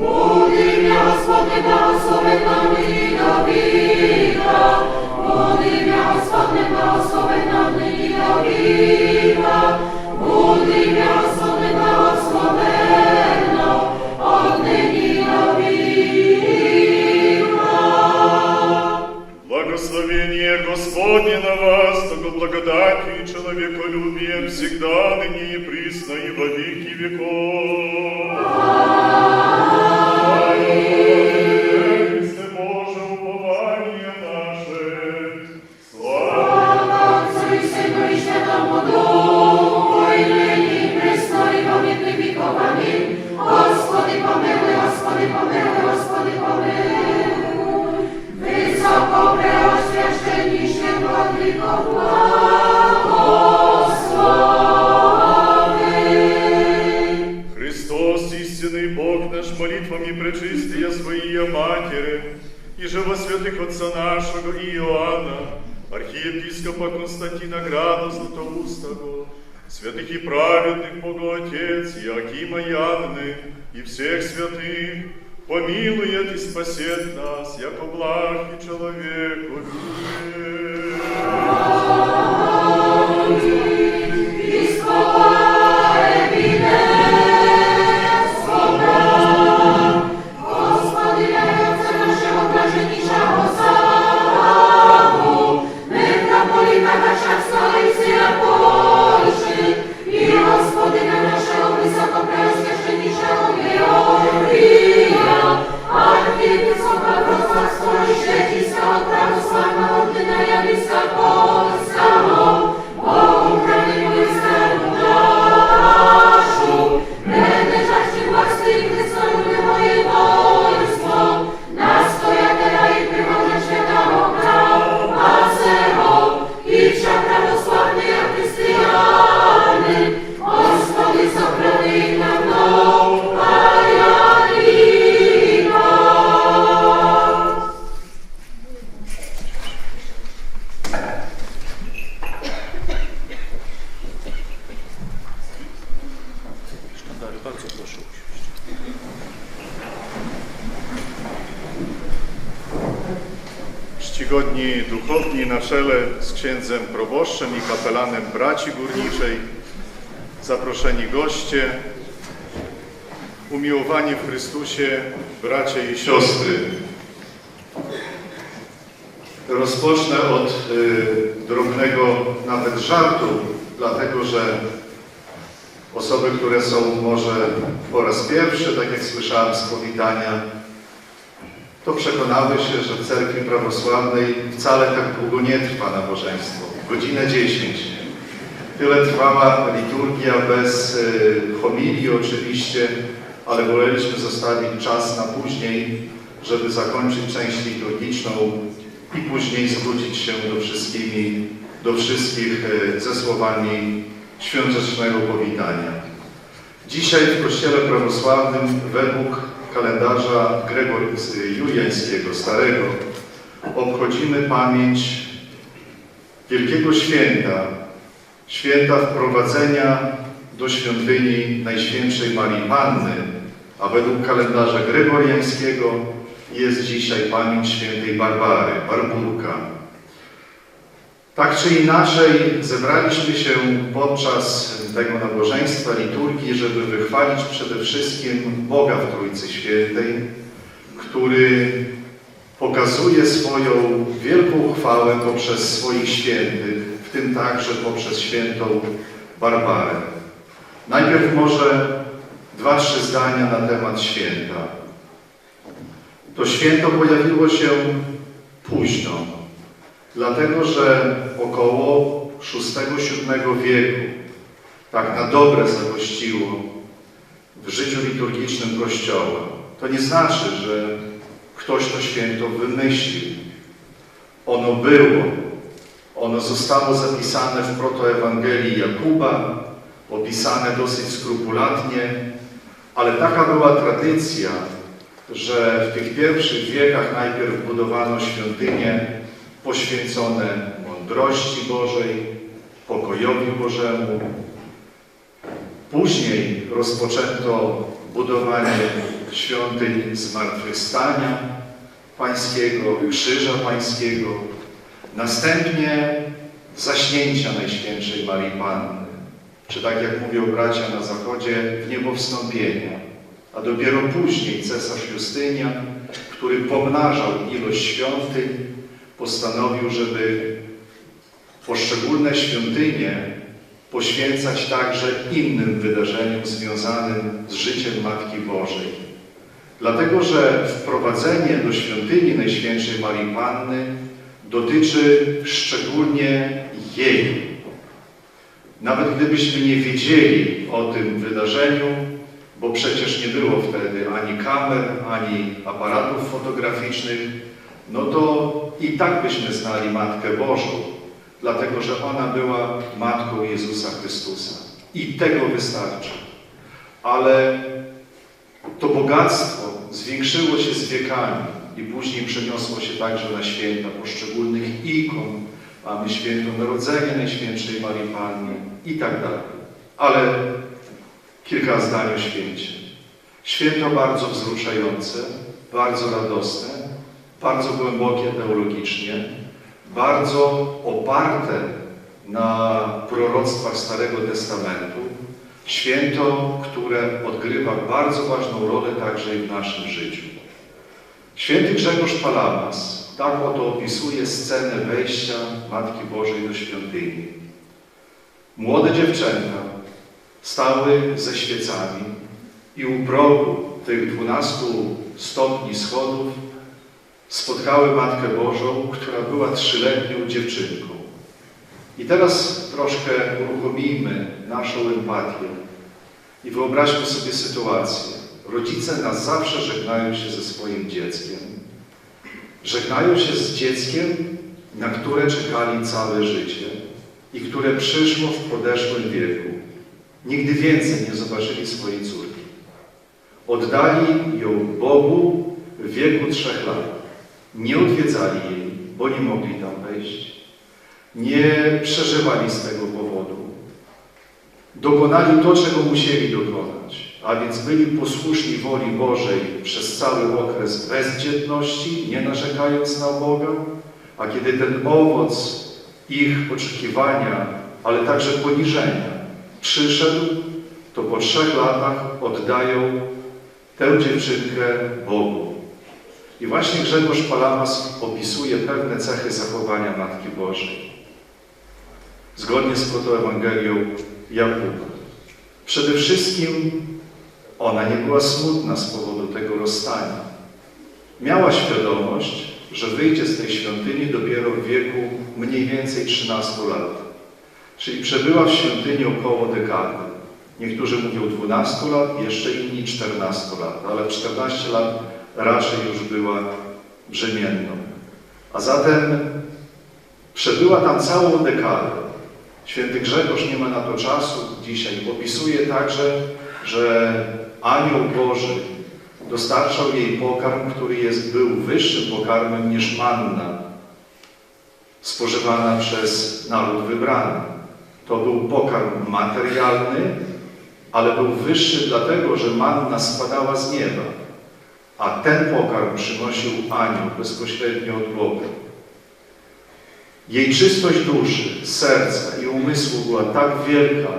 Буди мя, Господне, благословен нам нині до віка. Буди мя, Господне, благословен нам нині до віка. Буди мя, Господне, благословенно, от нині до віка. Благословение Господне на вас, того благодатью и человеколюбием всегда, ныне и присно, и во веки веков. Христе Боже, упование наше. Слава Отцу і Сину і Святому Духу, і нині, і присно, і во віки віков. Амінь. Господи, помилуй, Господи, помилуй, Господи, помилуй. Високо преосвященніше владико, благослови. Христос, истинный Бог наш, молитвами пречистия Своей Матери, и же во святых Отца нашего и Иоанна, архиепископа Константина Града Златоустого, святых и праведных Богу Отец, Иоакима и Анны, и всех святых, помилует и спасет нас, яко благ и человеку любим. Господина нашего высокопреосвященнейшего Георгия, архиепископа Вроцлавского и Шведского православного ординария Римско-Польского, Богу хранимо и страну нашу, прилежащих власти Христолюбивое воинство, настоятеля и привожа святого права сего, и вся православные христиане, Господи, сохрани нам новая ліка. Bardzo proszę. Czcigodni duchowni na czele z księdzem proboszczem i kapelanem braci górniczej, zaproszeni goście, umiłowani w Chrystusie bracia i siostry. Rozpocznę od drobnego nawet żartu, dlatego że osoby, które są może po raz pierwszy, tak jak słyszałem z powitania, to przekonały się, że w cerkwi prawosławnej wcale tak długo nie trwa nabożeństwo. Godzinę 10. Tyle trwała liturgia bez homilii oczywiście, ale woleliśmy zostawić czas na później, żeby zakończyć część liturgiczną i później zwrócić się do wszystkich ze słowami świątecznego powitania. Dzisiaj w Kościele Prawosławnym według kalendarza Gregoriańskiego, starego, obchodzimy pamięć wielkiego święta, święta wprowadzenia do świątyni Najświętszej Marii Panny, a według kalendarza Gregoriańskiego jest dzisiaj pamięć świętej Barbary, Barburka. Tak czy inaczej zebraliśmy się podczas tego nabożeństwa, liturgii, żeby wychwalić przede wszystkim Boga w Trójcy Świętej, który pokazuje swoją wielką chwałę poprzez swoich świętych, w tym także poprzez świętą Barbarę. Najpierw może 2-3 zdania na temat święta. To święto pojawiło się późno, dlatego że około VI-VII wieku tak na dobre zagościło w życiu liturgicznym Kościoła. To nie znaczy, że ktoś to święto wymyślił. ono było, ono zostało zapisane w protoewangelii Jakuba, opisane dosyć skrupulatnie, ale taka była tradycja, że w tych pierwszych wiekach najpierw budowano świątynie poświęcone mądrości Bożej, pokojowi Bożemu. Później rozpoczęto budowanie świątyń Zmartwychwstania Pańskiego, Krzyża Pańskiego, następnie zaśnięcia Najświętszej Marii Panny, czy tak jak mówią bracia na Zachodzie, w niebowstąpienia, a dopiero później cesarz Justynian, który pomnażał ilość świątyń, postanowił, żeby poszczególne świątynie poświęcać także innym wydarzeniom związanym z życiem Matki Bożej. Dlatego, że wprowadzenie do świątyni Najświętszej Marii Panny dotyczy szczególnie jej. Nawet gdybyśmy nie wiedzieli o tym wydarzeniu, bo przecież nie było wtedy ani kamer, ani aparatów fotograficznych, no to i tak byśmy znali Matkę Bożą, dlatego że ona była Matką Jezusa Chrystusa. I tego wystarczy. Ale to bogactwo zwiększyło się z wiekami i później przeniosło się także na święta poszczególnych ikon. Mamy święto Narodzenia Najświętszej Marii Panny i tak dalej. Ale kilka zdań o święcie. Święto bardzo wzruszające, bardzo radosne, bardzo głębokie teologicznie, bardzo oparte na proroctwach Starego Testamentu. Święto, które odgrywa bardzo ważną rolę także i w naszym życiu. Święty Grzegorz Palamas tak oto opisuje scenę wejścia Matki Bożej do świątyni. Młode dziewczęta stały ze świecami i u progu tych 12 stopni schodów spotkały Matkę Bożą, która była 3-letnią dziewczynką. I teraz troszkę uruchomijmy naszą empatię i wyobraźmy sobie sytuację. Rodzice na zawsze żegnają się ze swoim dzieckiem. Żegnają się z dzieckiem, na które czekali całe życie i które przyszło w podeszłym wieku. Nigdy więcej nie zobaczyli swojej córki. Oddali ją Bogu w wieku 3 lat. Nie odwiedzali jej, bo nie mogli tam wejść. Nie przeżywali z tego powodu. Dokonali to, czego musieli dokonać, a więc byli posłuszni woli Bożej przez cały okres bezdzietności, nie narzekając na Boga, a kiedy ten owoc ich oczekiwania, ale także poniżenia przyszedł, to po 3 latach oddają tę dziewczynkę Bogu. I właśnie Grzegorz Palamas opisuje pewne cechy zachowania Matki Bożej. Zgodnie z protoewangelią Jakuba. Przede wszystkim ona nie była smutna z powodu tego rozstania. Miała świadomość, że wyjdzie z tej świątyni dopiero w wieku mniej więcej 13 lat. Czyli przebyła w świątyni około dekady. Niektórzy mówią 12 lat, jeszcze inni 14 lat, ale 14 lat raczej już była brzemienną. A zatem przebyła tam całą dekadę. Święty Grzegorz nie ma na to czasu dzisiaj. Opisuje także, że anioł Boży dostarczał jej pokarm, który był wyższym pokarmem niż manna spożywana przez naród wybrany. To był pokarm materialny, ale był wyższy dlatego, że manna spadała z nieba, a ten pokarm przynosił anioł bezpośrednio od Boga. Jej czystość duszy, serca i umysłu była tak wielka,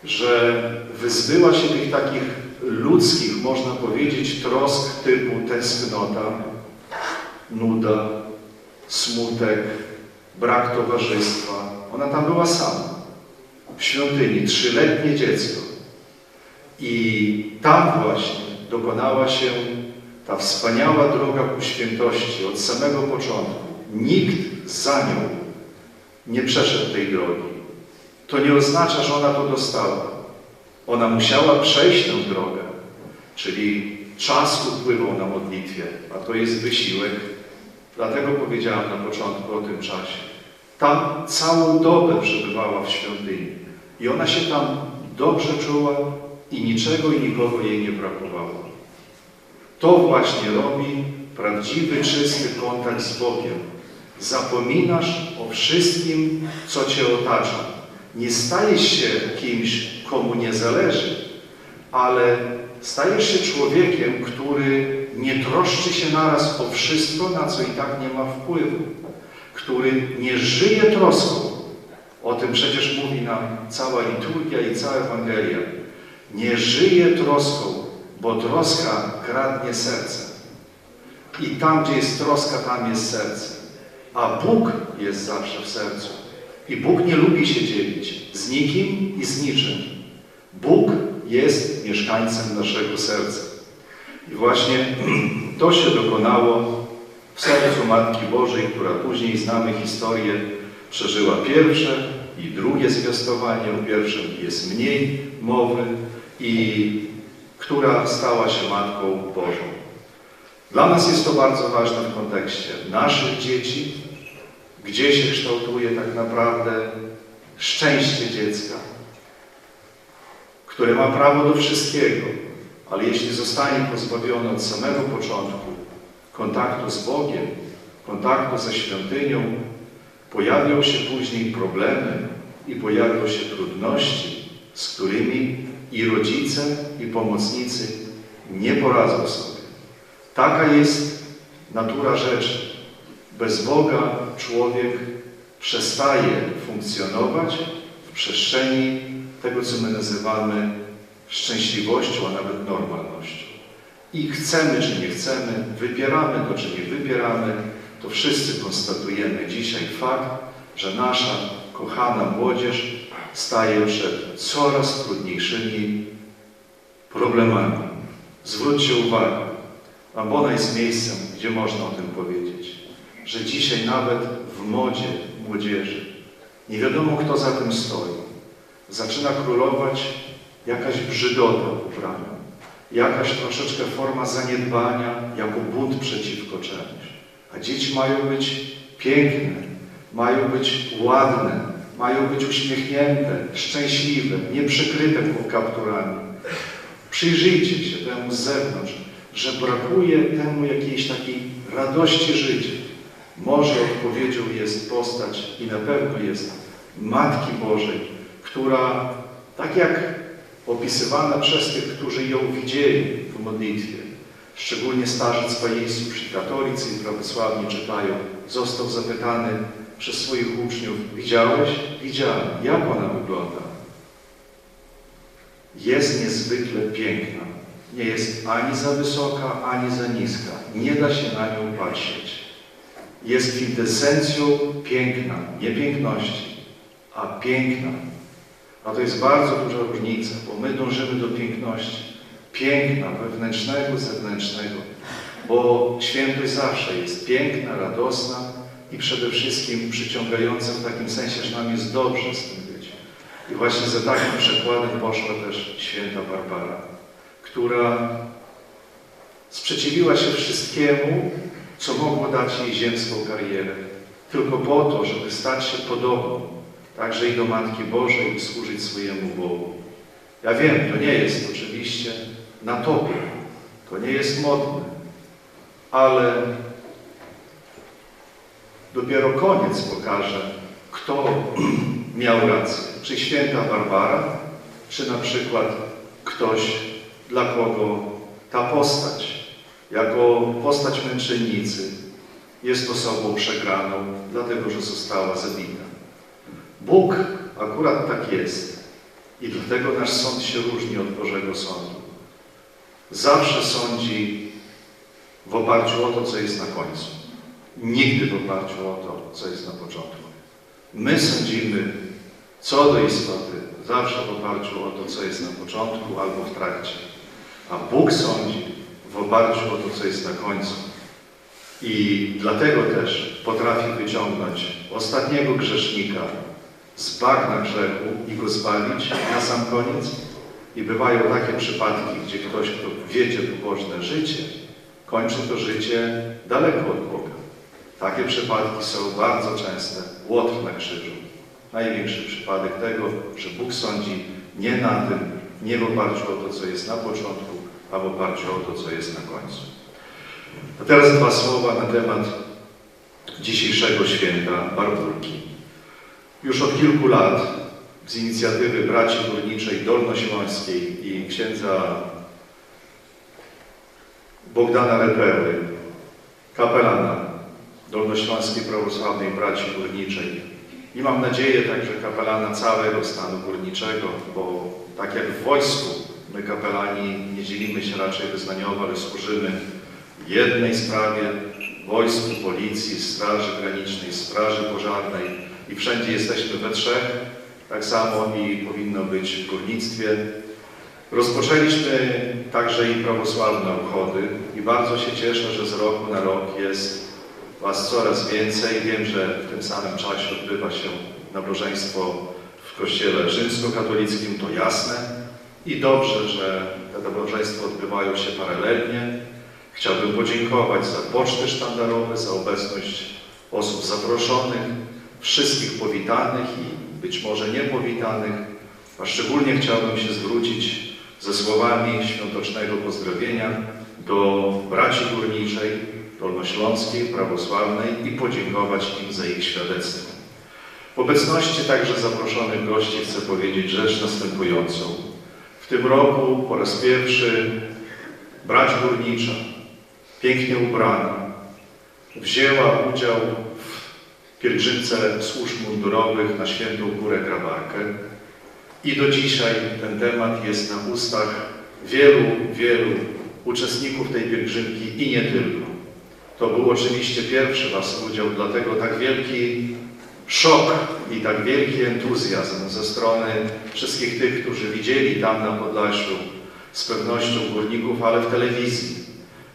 że wyzbyła się tych takich ludzkich, można powiedzieć, trosk typu tęsknota, nuda, smutek, brak towarzystwa. Ona tam była sama, w świątyni, 3-letnie dziecko. I tam właśnie dokonała się ta wspaniała droga ku świętości od samego początku. Nikt za nią nie przeszedł tej drogi. To nie oznacza, że ona to dostała. Ona musiała przejść tę drogę, czyli czas upływał na modlitwie, a to jest wysiłek Dlatego powiedziałem na początku o tym czasie. Tam całą dobę przebywała w świątyni i ona się tam dobrze czuła i niczego i nikogo jej nie brakowało. To właśnie robi prawdziwy, czysty kontakt z Bogiem. Zapominasz o wszystkim, co Cię otacza. Nie stajesz się kimś, komu nie zależy, ale stajesz się człowiekiem, który nie troszczy się naraz o wszystko, na co i tak nie ma wpływu, który nie żyje troską. O tym przecież mówi nam cała liturgia i cała Ewangelia. Nie żyje troską, bo troska kradnie serce. I tam, gdzie jest troska, tam jest serce. A Bóg jest zawsze w sercu. I Bóg nie lubi się dzielić z nikim i z niczym. Bóg jest mieszkańcem naszego serca. I właśnie to się dokonało w sercu Matki Bożej, która później, znamy historię, przeżyła pierwsze i drugie zwiastowanie. O pierwszym jest mniej mowy i która stała się Matką Bożą. Dla nas jest to bardzo ważne w kontekście naszych dzieci, gdzie się kształtuje tak naprawdę szczęście dziecka, które ma prawo do wszystkiego, ale jeśli zostanie pozbawione od samego początku kontaktu z Bogiem, kontaktu ze świątynią, pojawią się później problemy i pojawią się trudności, z którymi i rodzice, i pomocnicy nie poradzą sobie. Taka jest natura rzeczy. Bez Boga człowiek przestaje funkcjonować w przestrzeni tego, co my nazywamy szczęśliwością, a nawet normalnością. I chcemy, czy nie chcemy, wybieramy to, czy nie wybieramy, to wszyscy konstatujemy dzisiaj fakt, że nasza kochana młodzież staje przed coraz trudniejszymi problemami. Zwróćcie uwagę, Ambona jest miejscem, gdzie można o tym powiedzieć, że dzisiaj nawet w modzie młodzieży nie wiadomo, kto za tym stoi. Zaczyna królować jakaś brzydota w ubraniu, jakaś troszeczkę forma zaniedbania jako bunt przeciwko czemuś. A dzieci mają być piękne, mają być ładne, mają być uśmiechnięte, szczęśliwe, nieprzykryte kapturami. Przyjrzyjcie się temu z zewnątrz, że brakuje temu jakiejś takiej radości życia. Może odpowiedzią jest postać i na pewno jest Matki Bożej, która, tak jak opisywana przez tych, którzy ją widzieli w modlitwie, szczególnie starzec Pajejsów i katolicy i prawosławni czytają, został zapytany przez swoich uczniów: widziałeś? Widziałem. Jak ona wygląda? Jest niezwykle piękna. Nie jest ani za wysoka, ani za niska. Nie da się na nią patrzeć. Jest kwintesencją piękna, nie piękności, a piękna. A to jest bardzo duża różnica, bo my dążymy do piękności. Piękna, wewnętrznego, zewnętrznego. Bo świętość zawsze jest piękna, radosna i przede wszystkim przyciągająca w takim sensie, że nam jest dobrze z tym być. I właśnie za takim przykładem poszła też święta Barbara, która sprzeciwiła się wszystkiemu, co mogło dać jej ziemską karierę, tylko po to, żeby stać się podobną, także i do Matki Bożej i służyć swojemu Bogu. Ja wiem, to nie jest oczywiście na topie, to nie jest modne, ale dopiero koniec pokaże, kto miał rację. Czy święta Barbara, czy na przykład ktoś, dla kogo ta postać, jako postać męczennicy, jest osobą przegraną, dlatego że została zabita. Bóg akurat tak jest i dlatego nasz sąd się różni od Bożego Sądu. Zawsze sądzi w oparciu o to, co jest na końcu. Nigdy w oparciu o to, co jest na początku. My sądzimy co do istoty zawsze w oparciu o to, co jest na początku albo w trakcie. A Bóg sądzi w oparciu o to, co jest na końcu. I dlatego też potrafi wyciągnąć ostatniego grzesznika z bagna grzechu i go zbawić na sam koniec. I bywają takie przypadki, gdzie ktoś, kto wiedzie pobożne życie, kończy to życie daleko od Boga. Takie przypadki są bardzo częste. Łotr na krzyżu. Największy przypadek tego, że Bóg sądzi nie na tym, nie w oparciu o to, co jest na początku, a w oparciu o to, co jest na końcu. A teraz dwa słowa na temat dzisiejszego święta Barburki. Już od kilku lat z inicjatywy Braci Górniczej Dolnośląskiej i księdza Bogdana Repeły, kapelana Dolnośląskiej Prawosławnej Braci Górniczej i mam nadzieję także kapelana całego stanu górniczego, bo tak jak w wojsku, my kapelani nie dzielimy się raczej wyznaniowo, ale służymy jednej sprawie, wojsku, policji, straży granicznej, straży pożarnej i wszędzie jesteśmy we trzech, tak samo i powinno być w górnictwie. Rozpoczęliśmy także i prawosławne obchody i bardzo się cieszę, że z roku na rok jest Was coraz więcej. Wiem, że w tym samym czasie odbywa się nabożeństwo w kościele rzymskokatolickim, to jasne i dobrze, że te nabożeństwa odbywają się paralelnie. Chciałbym podziękować za poczty sztandarowe, za obecność osób zaproszonych, wszystkich powitanych i być może niepowitanych, a szczególnie chciałbym się zwrócić ze słowami świątecznego pozdrowienia do braci górniczej, dolnośląskiej, prawosławnej i podziękować im za ich świadectwo. W obecności także zaproszonych gości chcę powiedzieć rzecz następującą. W tym roku po raz pierwszy brać górnicza, pięknie ubrana, wzięła udział w pielgrzymce służb mundurowych na Świętą Górę Grabarkę i do dzisiaj ten temat jest na ustach wielu uczestników tej pielgrzymki i nie tylko. To był oczywiście pierwszy Was udział, dlatego tak wielki szok i tak wielki entuzjazm ze strony wszystkich tych, którzy widzieli tam na Podlasiu z pewnością górników, ale w telewizji.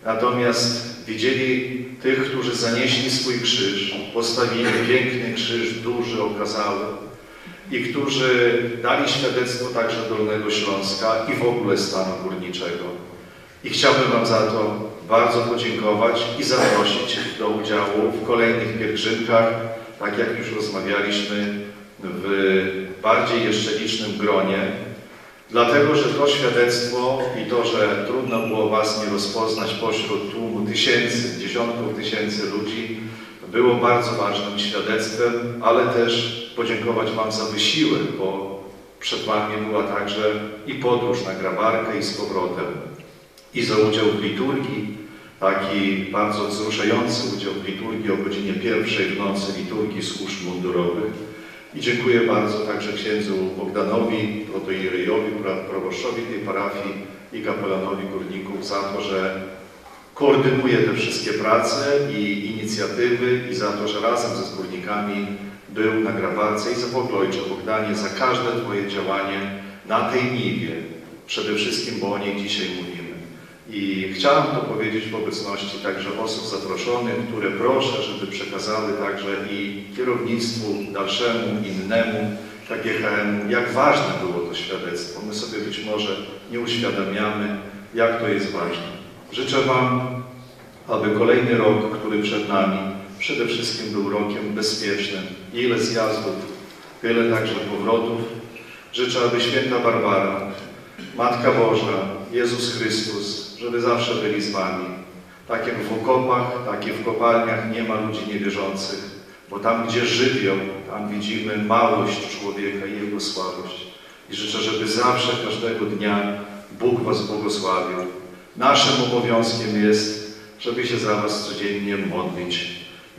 Natomiast widzieli tych, którzy zanieśli swój krzyż, postawili piękny krzyż, duży, okazały i którzy dali świadectwo także Dolnego Śląska i w ogóle stanu górniczego. I chciałbym Wam za to bardzo podziękować i zaprosić do udziału w kolejnych pielgrzymkach, tak jak już rozmawialiśmy, w bardziej jeszcze licznym gronie, dlatego, że to świadectwo i to, że trudno było Was nie rozpoznać pośród tłumu tysięcy, dziesiątków tysięcy ludzi, było bardzo ważnym świadectwem, ale też podziękować Wam za wysiłek, bo przed Wami była także i podróż na Grabarkę i z powrotem, i za udział w liturgii, taki bardzo wzruszający udział w liturgii o godzinie 1 w nocy, liturgii służb mundurowych. I dziękuję bardzo także księdzu Bogdanowi, protoirejowi, proboszczowi tej parafii i kapelanowi górników za to, że koordynuje te wszystkie prace i inicjatywy i za to, że razem ze górnikami był na Grabarce i za w ogóle, Ojcze Bogdanie, za każde Twoje działanie na tej niwie, przede wszystkim, bo o niej dzisiaj mówimy. I chciałem to powiedzieć w obecności także osób zaproszonych, które proszę, żeby przekazały także i kierownictwu dalszemu, innemu, KGHM, jak ważne było to świadectwo. My sobie być może nie uświadamiamy, jak to jest ważne. Życzę Wam, aby kolejny rok, który przed nami, przede wszystkim był rokiem bezpiecznym. Ile zjazdów, tyle także powrotów. Życzę, aby święta Barbara, Matka Boża, Jezus Chrystus, żeby zawsze byli z Wami. Tak jak w okopach, tak i w kopalniach nie ma ludzi niewierzących, bo tam, gdzie żywią, tam widzimy małość człowieka i jego słabość. I życzę, żeby zawsze, każdego dnia Bóg Was błogosławił. Naszym obowiązkiem jest, żeby się za Was codziennie modlić.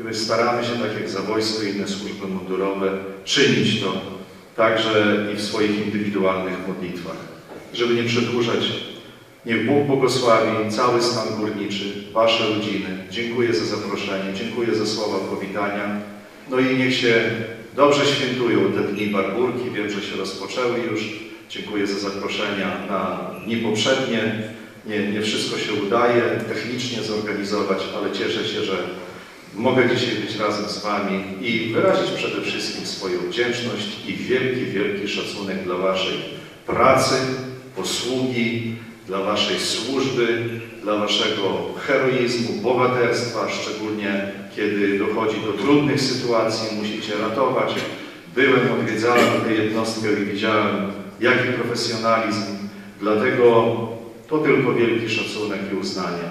I my staramy się, tak jak za wojsko i inne służby mundurowe, czynić to także i w swoich indywidualnych modlitwach. Żeby nie przedłużać, niech Bóg błogosławi cały stan górniczy, Wasze rodziny. Dziękuję za zaproszenie, dziękuję za słowa powitania. No i niech się dobrze świętują te dni Barburki. Wiem, że się rozpoczęły już. Dziękuję za zaproszenia na dni poprzednie. Nie wszystko się udaje technicznie zorganizować, ale cieszę się, że mogę dzisiaj być razem z Wami i wyrazić przede wszystkim swoją wdzięczność i wielki szacunek dla Waszej pracy, posługi dla Waszej służby, dla Waszego heroizmu, bohaterstwa, szczególnie kiedy dochodzi do trudnych sytuacji, musicie ratować. Byłem, odwiedzałem tę jednostkę i widziałem, jaki profesjonalizm. Dlatego to tylko wielki szacunek i uznanie.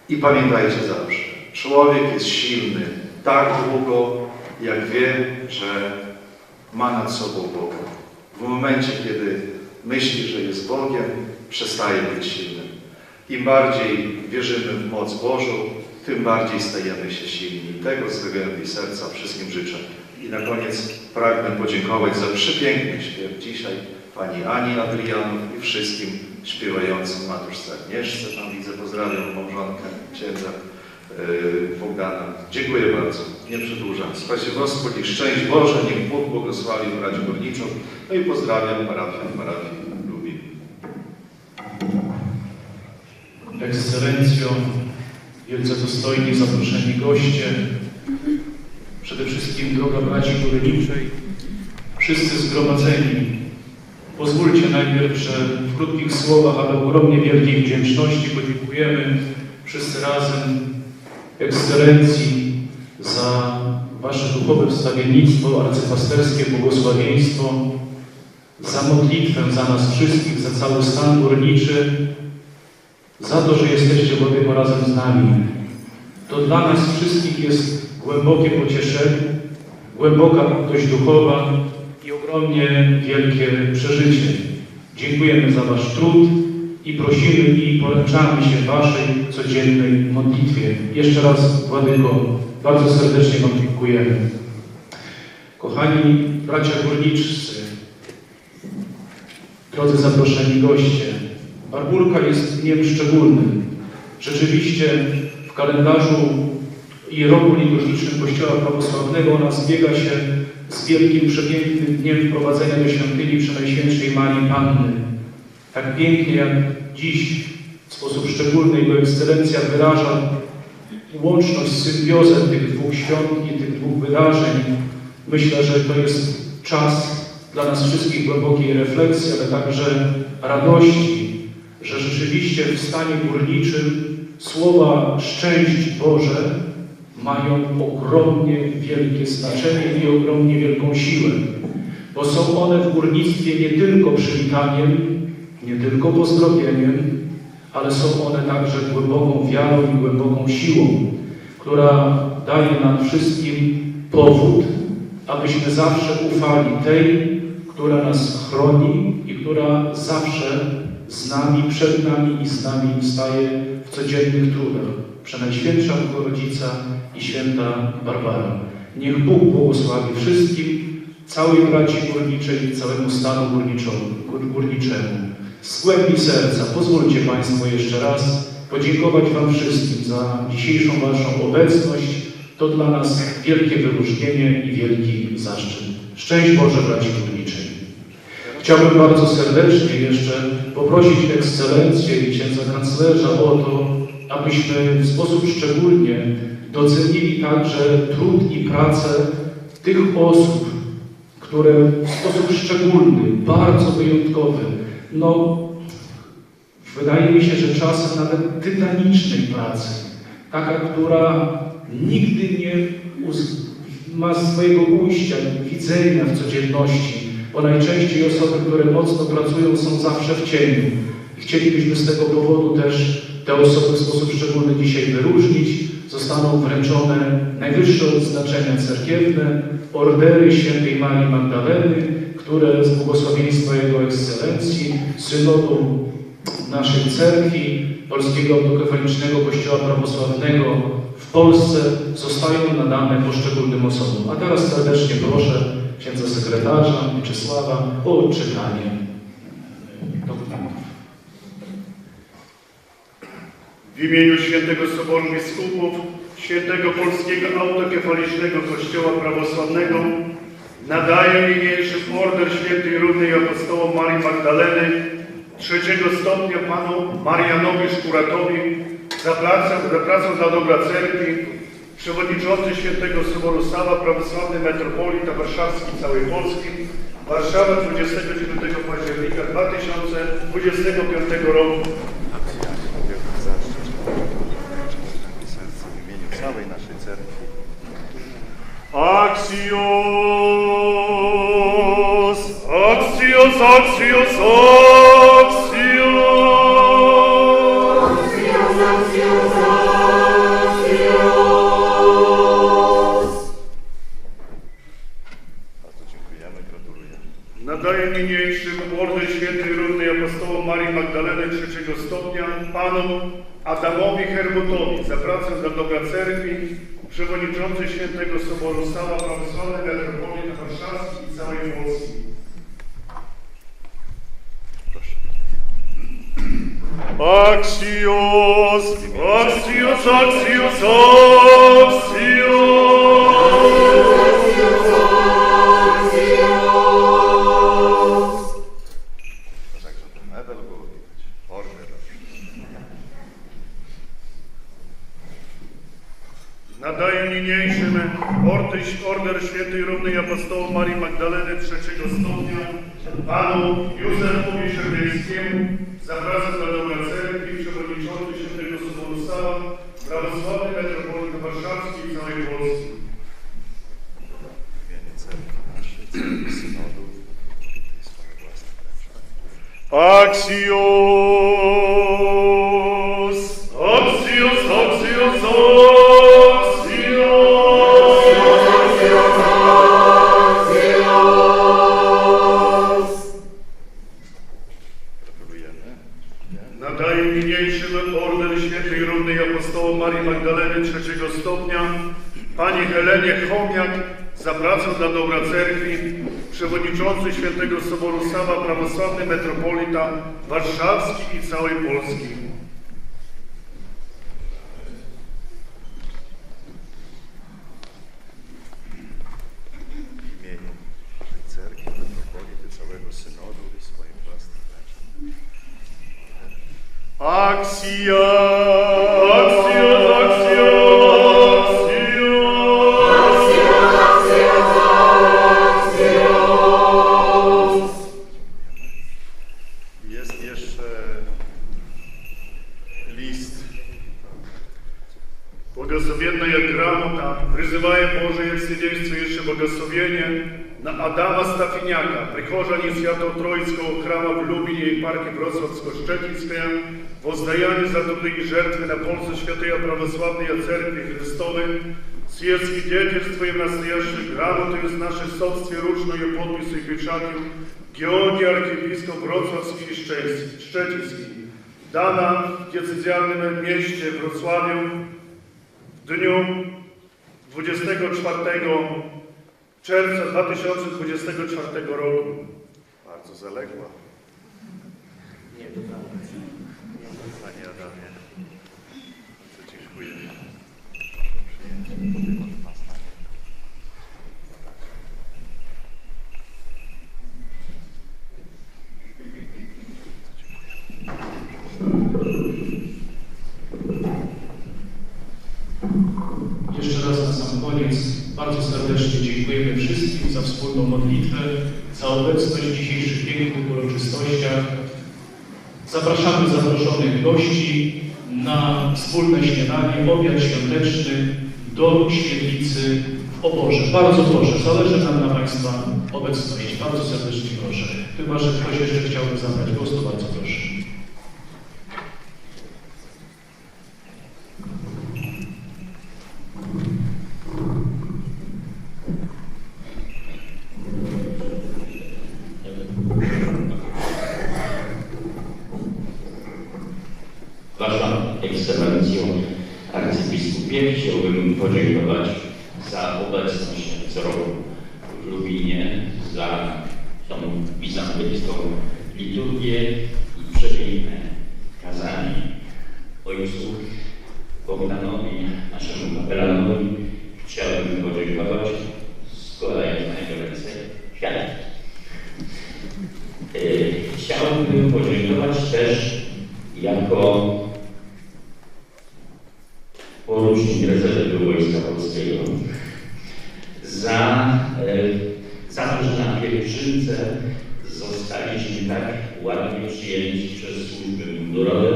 I pamiętajcie zawsze, człowiek jest silny tak długo, jak wie, że ma nad sobą Boga. W momencie, kiedy myśli, że jest Bogiem, przestaje być silnym. Im bardziej wierzymy w moc Bożą, tym bardziej stajemy się silni. Tego z wyględu serca wszystkim życzę. I na koniec pragnę podziękować za przepiękny śpiew dzisiaj pani Ani Adrianów i wszystkim śpiewającym Matушce Agnieszce. Tam widzę, pozdrawiam małżonkę księdza Bogdana. Dziękuję bardzo. Nie przedłużam. Spasi Gospodzie, szczęść Boże, niech Bóg błogosławi braci górniczą. No i pozdrawiam parafii Lubin. Ekscelencjo, wielce dostojni zaproszeni goście, przede wszystkim droga braci górniczej, wszyscy zgromadzeni. Pozwólcie najpierw, że w krótkich słowach, ale ogromnie wielkiej wdzięczności podziękujemy wszyscy razem Ekscelencji za Wasze duchowe wstawiennictwo, arcypasterskie błogosławieństwo, za modlitwę za nas wszystkich, za cały stan górniczy, za to, że jesteście Władysławie razem z nami. To dla nas wszystkich jest głębokie pocieszenie, głęboka radość duchowa i ogromnie wielkie przeżycie. Dziękujemy za Wasz trud i prosimy i poręczamy się Waszej codziennej modlitwie. Jeszcze raz, Władyko, bardzo serdecznie Wam dziękujemy. Kochani bracia górniczcy, drodzy zaproszeni goście, Barbórka jest dniem szczególnym. Rzeczywiście w kalendarzu i roku liturgicznym Kościoła Prawosławnego ona zbiega się z wielkim, przepięknym dniem wprowadzenia do świątyni Przenajświętszej Marii Panny. Tak pięknie jak dziś w sposób szczególny Jego Ekscelencja wyraża łączność, symbiozę tych dwóch świąt i tych dwóch wydarzeń. Myślę, że to jest czas dla nas wszystkich głębokiej refleksji, ale także radości, że rzeczywiście w stanie górniczym słowa szczęść Boże mają ogromnie wielkie znaczenie i ogromnie wielką siłę, bo są one w górnictwie nie tylko przywitaniem, nie tylko pozdrowieniem, ale są one także głęboką wiarą i głęboką siłą, która daje nam wszystkim powód, abyśmy zawsze ufali tej, która nas chroni i która zawsze z nami, przed nami i z nami staje w codziennych trudach. Przenajświętsza Bogorodzica i Święta Barbara. Niech Bóg błogosławi wszystkim, całej braci górniczej i całemu stanu górniczemu. Z głębi serca pozwólcie Państwo jeszcze raz podziękować Wam wszystkim za dzisiejszą Waszą obecność. To dla nas wielkie wyróżnienie i wielki zaszczyt. Szczęść Boże braci górniczej. Chciałbym bardzo serdecznie jeszcze poprosić Ekscelencję i księdza kanclerza o to, abyśmy w sposób szczególnie docenili także trud i pracę tych osób, które w sposób szczególny, bardzo wyjątkowy, wydaje mi się, że czasem nawet tytanicznej pracy, taka, która nigdy nie ma swojego ujścia, widzenia w codzienności, bo najczęściej osoby, które mocno pracują, są zawsze w cieniu. I chcielibyśmy z tego powodu też te osoby w sposób szczególny dzisiaj wyróżnić. Zostaną wręczone najwyższe odznaczenia cerkiewne, ordery Świętej Marii Magdaleny, które z błogosławieństwa Jego Ekscelencji, synodu naszej cerkwi, Polskiego Autokefalicznego Kościoła Prawosławnego w Polsce zostają nadane poszczególnym osobom. A teraz serdecznie proszę księdza sekretarza Mieczysława o odczytanie dokumentów. W imieniu Świętego Soboru Biskupów, Świętego Polskiego Autokefalicznego Kościoła Prawosławnego nadaję niniejszy order Świętej Równej Apostołom Marii Magdaleny trzeciego stopnia panu Marianowi Szkuratowi za pracę dla dobra cerkwi, przewodniczący Świętego Soboru Sawa, prawosławny metropolita warszawski całej Polski, Warszawa 29 października 2018 25 roku. Wielki zaszczyt serca w imieniu całej naszej cerkwi. Axios, Axios, Axios, Axios. Axios, Axios, Axios. Bardzo dziękujemy, gratulujemy. Nadaję niniejszym Order Świętej Równej Apostołom Marii Magdaleny trzeciego stopnia panom Adamowi Herbutowi za pracę dla dobra cerkwi, przewodniczący Świętego Soboru Stawa Prawosławnej Metropolii Warszawskiej i całej Polski. Proszę. Axios, Axios, Axios, Axios. To także ten medal było widać. Order. Nadaję niniejszym Order Świętej Równej Apostołom Marii Magdaleny trzeciego stopnia panu Józefowi Szerbińskiemu za pracę dla dobra cerkwi, przewodniczący Świętego Soboru Stawa Prawosławnej Metropolii Warszawskiej i całej Polski. W imieniu cerkwi naszej, cerkwi synodu i tej swoje własne ręce. Axios, Axios, Axios, Axios. Gratulujemy. Nadaję niniejszym Order Świętej Równej Apostołom Marii Magdaleny trzeciego stopnia pani Helenie Chomiak za pracę dla dobra cerkwi, przewodniczący Świętego Soboru Stawa Prawosławny Metropolita Warszawski i całej Polski. W imieniu naszej cerkwi, metropolity, całego synodu i swoich własnych ręce. Axia, Axia, Axia, Jest jeszcze list. Błogosławienna jak gramota, призываем Божие свидетельство еще благословения на Адама Стафиняка, прихожане Свято-Троицкого храма в Люблине и парке Wrocławsko-Szczecińskie, воздаяние за труды и жертвы на пользу Святой Православной Церкви Христовой, сие свидетельствуем настоящей грамотой с нашей собственной ручной подписью и печатью Георгий архиепископ Wrocławski i Szczeciński, dana w diecezjalnym mieście Wrocławiu w dniu 24 czerwca 2024 roku. Bardzo zaległa. Panie Adamie, bardzo dziękuję. Przyjęcie od nas na niego. Jeszcze raz na sam koniec bardzo serdecznie dziękujemy wszystkim za wspólną modlitwę, za obecność w dzisiejszych pięknych uroczystościach. Zapraszamy zaproszonych gości na wspólne śniadanie, obiad świąteczny do świetlicy w oborze. Bardzo proszę, zależy nam na Państwa obecności. Bardzo serdecznie proszę. Chyba że ktoś jeszcze chciałby zabrać głos, to bardzo proszę. Wasza Ekscelencjo Arcybiskupie, chciałbym podziękować za obecność co roku w Lubinie, za tą bizantyjską liturgię i przepiękne kazanie. Ojcu Bogdanowi, naszemu kapelanowi, chciałbym podziękować, składając na jego ręce kwiatki. Chciałbym podziękować też jako porucznik rezerwy Wojska Polskiego za to, że na pielgrzymce zostaliśmy tak ładnie przyjęci przez służby mundurowe.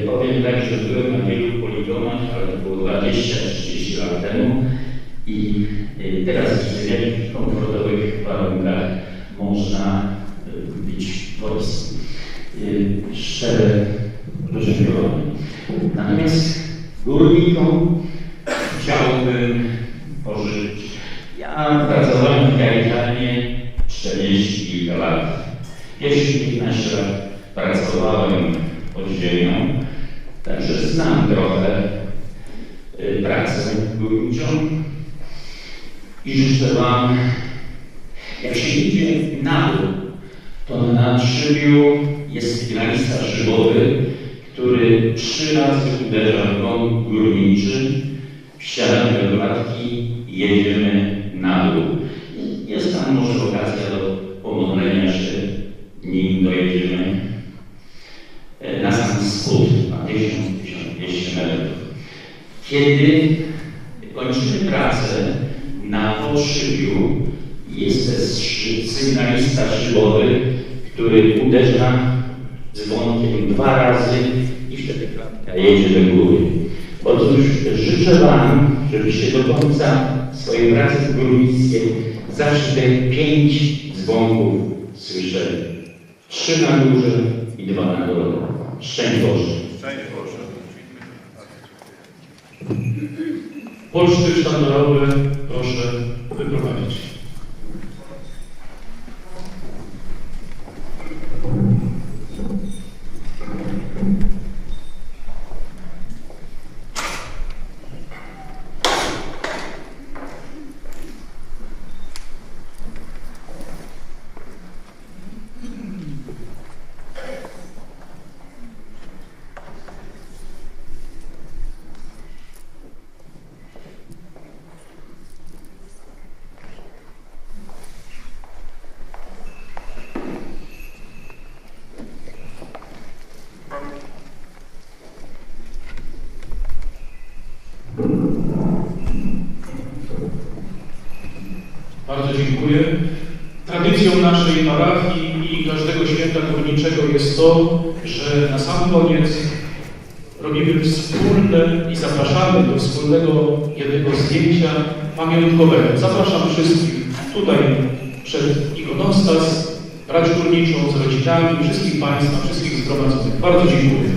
Powiem tak, że byłem na wielu poligonach, ale to było 20-30 lat temu i teraz widzę, w jakich komfortowych warunkach można być wojskiem. Szczere podziękowanie. Natomiast górnikom chciałbym pożyczyć. Ja pracowałem w Gajtanie 40 kilka lat. Pierwsze 15 lat pracowałem pod ziemią, także znam trochę pracę górniczą i życzę Wam, jak się idzie na dół, to na nadszybiu jest sygnalista szybowy, który 3 razy uderza w gong górniczy, wsiadamy do klatki i jedziemy na dół. Jest tam może okazja do pomodlenia się, nim dojedziemy na sam wschód, na 1000-1200 metrów. Kiedy kończymy pracę na podszybiu, jest sygnalista szybowy, który uderza dzwonkiem 2 razy i wtedy klatka jedzie do góry. Otóż życzę Wam, żebyście do końca swojej pracy w górnictwie zawsze te 5 dzwonków słyszeli. 3 na górze i 2 na dole. Szczęść Boże. Szczęść Boże. Polsztyk sztandarowy proszę wyprowadzić. Bardzo dziękuję. Tradycją naszej parafii i każdego święta górniczego jest to, że na sam koniec robimy wspólne i zapraszamy do wspólnego jednego zdjęcia pamiątkowego. Zapraszam wszystkich tutaj przed ikonostas, brać górniczą z rodzinami, wszystkich Państwa, wszystkich zgromadzonych. Bardzo dziękuję.